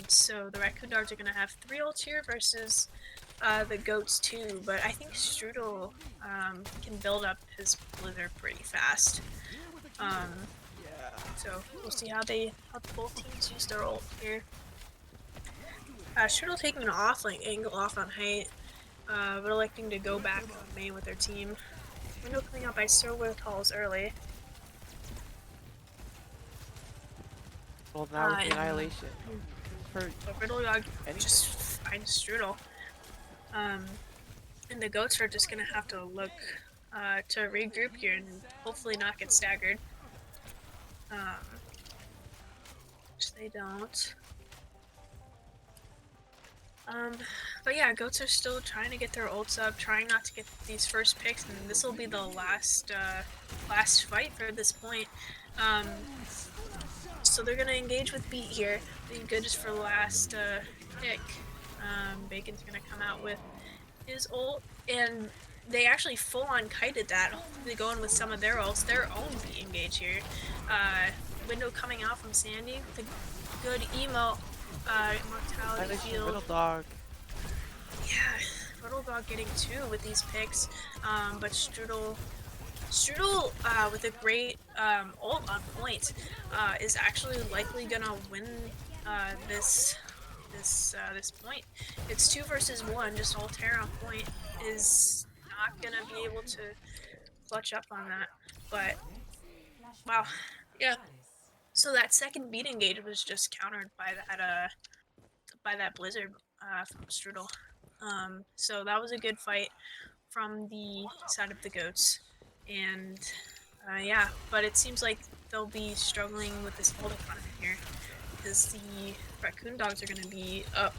So the Raccoon Dogs are gonna have 3 ults here versus the Goats 2, but I think Strudel can build up his blizzard pretty fast. So we'll see how both teams use their ult here. Strudel taking an angle off on height, but electing to go back on main with their team. Window coming out by Silvertall's early. Well, now with the annihilation. So Riddle Dog just finds Strudel. And the Goats are just gonna have to look to regroup here and hopefully not get staggered. Which they don't. But yeah, Goats are still trying to get their ults up, trying not to get these first picks, and this will be the last fight for this point. So they're gonna engage with Beat here, being good just for the last pick. Bacon's gonna come out with his ult, and they actually full-on kited that. Hopefully going with some of their ults, their own Beat engage here. Window coming out from Sandy with a good emote. Immortality field. Riddle Dog. Yeah, Riddle Dog getting 2 with these picks, but Strudel with a great ult on point is actually likely gonna win this point. It's 2 versus 1. Just Altair on point is not gonna be able to clutch up on that. But wow, yeah. So that second beat engage was just countered by that blizzard from Strudel. So that was a good fight from the side of the Goats, and yeah. But it seems like they'll be struggling with this ult economy here because the Raccoon Dogs are going to be up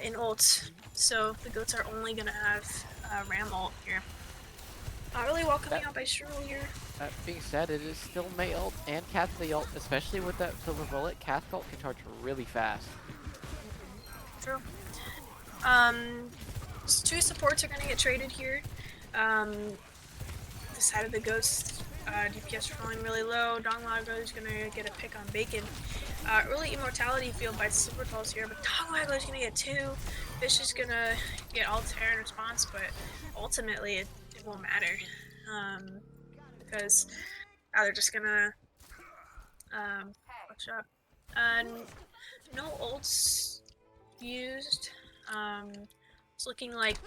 in ults. So the Goats are only going to have Ram ult here. Really well coming out by Strudel here. That being said, it is still May ult and Catholic ult, especially with that silver bullet. Catholic ult can charge really fast. True. 2 supports are going to get traded here. The side of the Ghost, DPS falling really low. Dongwaggler is going to get a pick on Bacon. Early Immortality field by Silvertalls here, but Dongwaggler is going to get 2. Fish is going to get Altair in response, but ultimately it won't matter. Because they're just going to clutch up. No ults used. It's looking like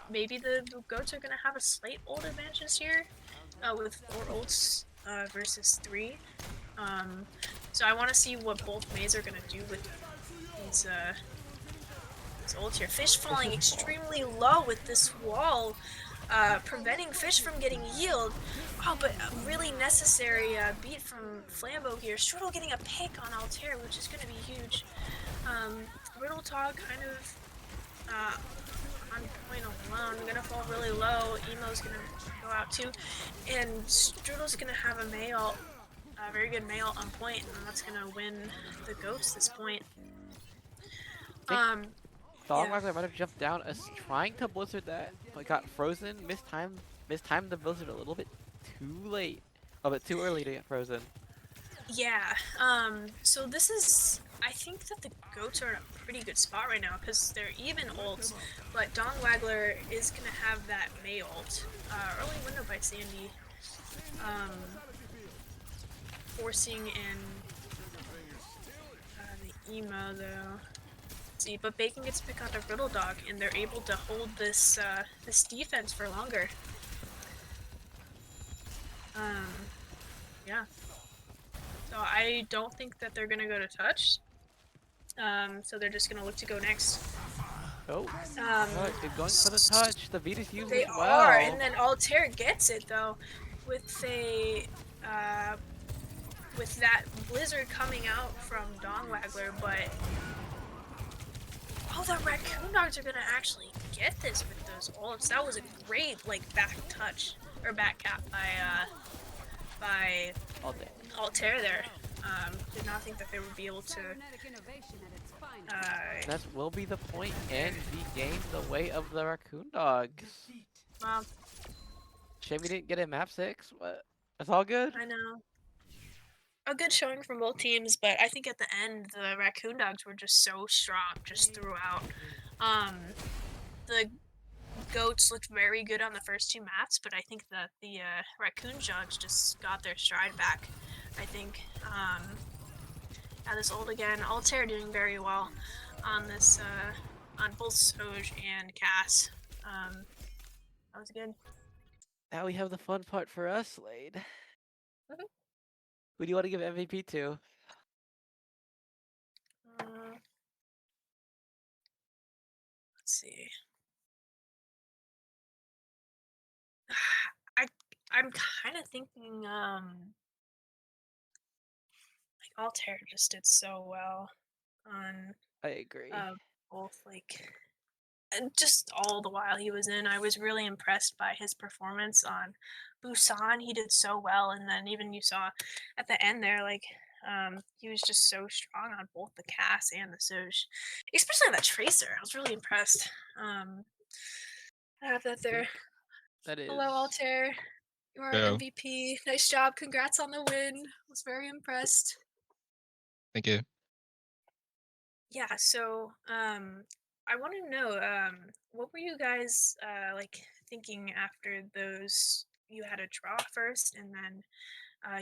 maybe the Goats are gonna have a slight ult advantage here, with 4 ults versus 3. So I want to see what both Mays are gonna do with these ults here. Fish falling extremely low with this wall, preventing Fish from getting healed. Oh, but a really necessary beat from Flambeau here. Strudel getting a pick on Altair, which is gonna be huge. Riddle Talk kind of on point alone. Gonna fall really low. Emo's gonna go out too, and Strudel's gonna have a May ult, a very good May ult on point, and that's gonna win the Goats this point. Dongwaggler might have jumped down as trying to blizzard that, but got frozen. Mistimed the blizzard a little bit too late. A bit too early to get frozen. Yeah. So this is. I think that the Goats are in a pretty good spot right now because they're even ults, but Dongwaggler is gonna have that May ult. Early window by Sandy, forcing in the emo though. Let's see, but Bacon gets picked out of Riddle Dog, and they're able to hold this this defense for longer. Yeah. So I don't think that they're gonna go to touch. So they're just gonna look to go next. Oh, Um, going for the touch. The Venus uses They as are, well. and then Altair gets it though, with a with that blizzard coming out from Dongwaggler, but oh, the Raccoon Dogs are gonna actually get this with those ults. That was a great like back touch or back cap by All day. Altair there. Did not think that they would be able to. That will be the point and the game the way of the Raccoon Dogs. Well, Shame we didn't get a map 6, but it's all good. I know. A good showing from both teams, but I think at the end the Raccoon Dogs were just so strong just throughout. The Goats looked very good on the first two maps, but I think that the Raccoon Dogs just got their stride back. I think at this ult again, Altair doing very well on this on both Soj and Cass. That was good. Now we have the fun part for us, Slade. Mhm. Who do you want to give MVP to? Let's see. I'm kind of thinking like Altair just did so well on I agree. both like and just all the while he was in. I was really impressed by his performance on Busan. He did so well, and then even you saw at the end there, like he was just so strong on both the Cass and the Soj, especially on that Tracer. I was really impressed. I have that there. That is. Hello, Altair. You are Hello. MVP. Nice job. Congrats on the win. Was very impressed. Thank you. Yeah, so I want to know what were you guys like thinking after those you had a draw first and then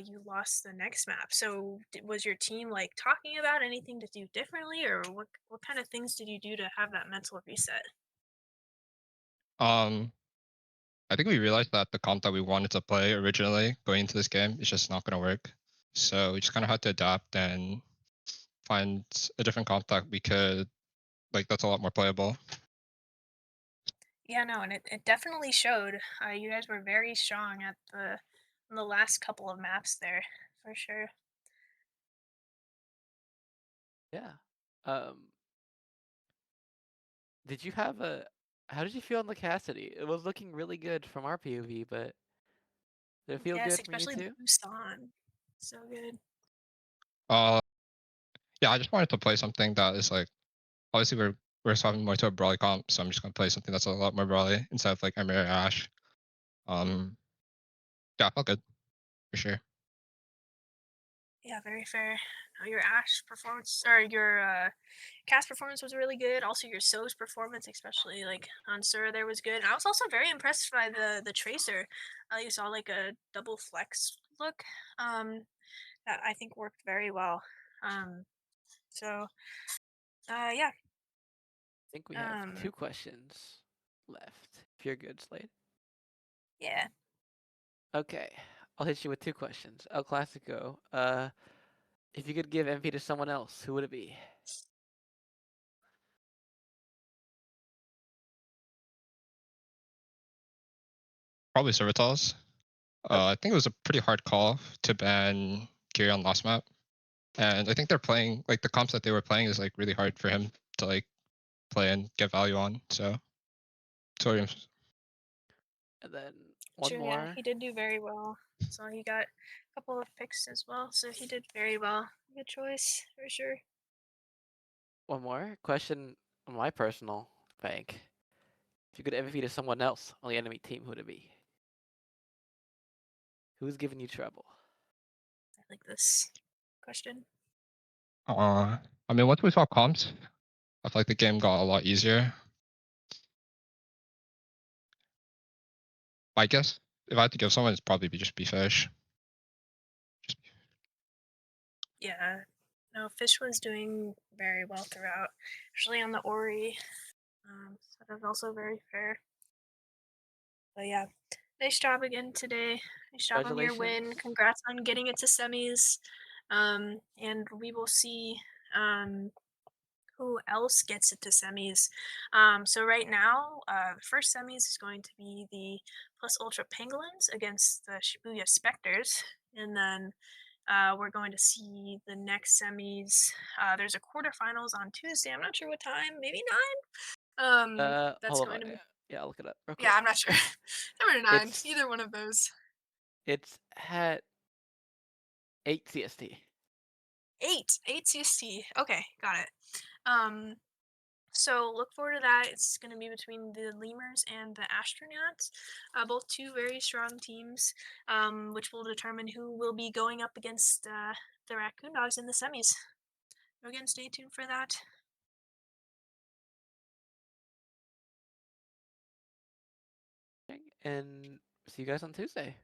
you lost the next map. So was your team like talking about anything to do differently or what kind of things did you do to have that mental reset? I think we realized that the comp that we wanted to play originally going into this game is just not going to work. So we just kind of had to adapt and find a different comp that we could like that's a lot more playable. Yeah, no, and it definitely showed. You guys were very strong at the last couple of maps there, for sure. Yeah. Did you have a? How did you feel on the Cassidy? It was looking really good from our POV, but did it feel Yes, good from you especially the too? boost on. So good. Uh, yeah, I just wanted to play something that is like obviously we're swapping more to a brawly comp, so I'm just gonna play something that's a lot more brawly instead of like Emir or Ash. Yeah, felt good for sure. Yeah, very fair. Your Ash performance or your cast performance was really good. Also, your So's performance, especially like on Sura, there was good. I was also very impressed by the Tracer. You saw like a double flex look. That I think worked very well. So, yeah. I think we have 2 questions left. If you're good, Slade. Yeah. Okay, I'll hit you with 2 questions. El Clasico. If you could give MVP to someone else, who would it be? Probably Servitals. I think it was a pretty hard call to ban Kiri on last map. And I think they're playing like the comps that they were playing is like really hard for him to like play and get value on. So sorry. And then one True. Yeah, more. he did do very well. So he got a couple of picks as well. So he did very well. Good choice for sure. One more question on my personal bank. If you could MVP to someone else on the enemy team, who would it be? Who's giving you trouble? I like this question. I mean once we saw comps, I feel like the game got a lot easier. I guess if I had to give someone, it'd probably be just be Fish. Yeah, no, Fish was doing very well throughout, especially on the Ori. So that was also very fair. But yeah, nice job again today. Nice job on your win. Congratulations. Congrats on getting it to semis. And we will see who else gets it to semis. So right now, the first semis is going to be the Plus Ultra Pangolins against the Shibuya Spectres, and then we're going to see the next semis. There's a quarterfinals on Tuesday. I'm not sure what time, maybe 9. That's Hold going on. to be. Yeah, I'll look it up real quick. Yeah, I'm not sure. 7 or 9, It's- either one of those. It's at 8 CST. 8 CST. Okay, got it. So look forward to that. It's going to be between the Lemurs and the Astronauts, both two very strong teams, which will determine who will be going up against the Raccoon Dogs in the semis. So again, stay tuned for that. And see you guys on Tuesday.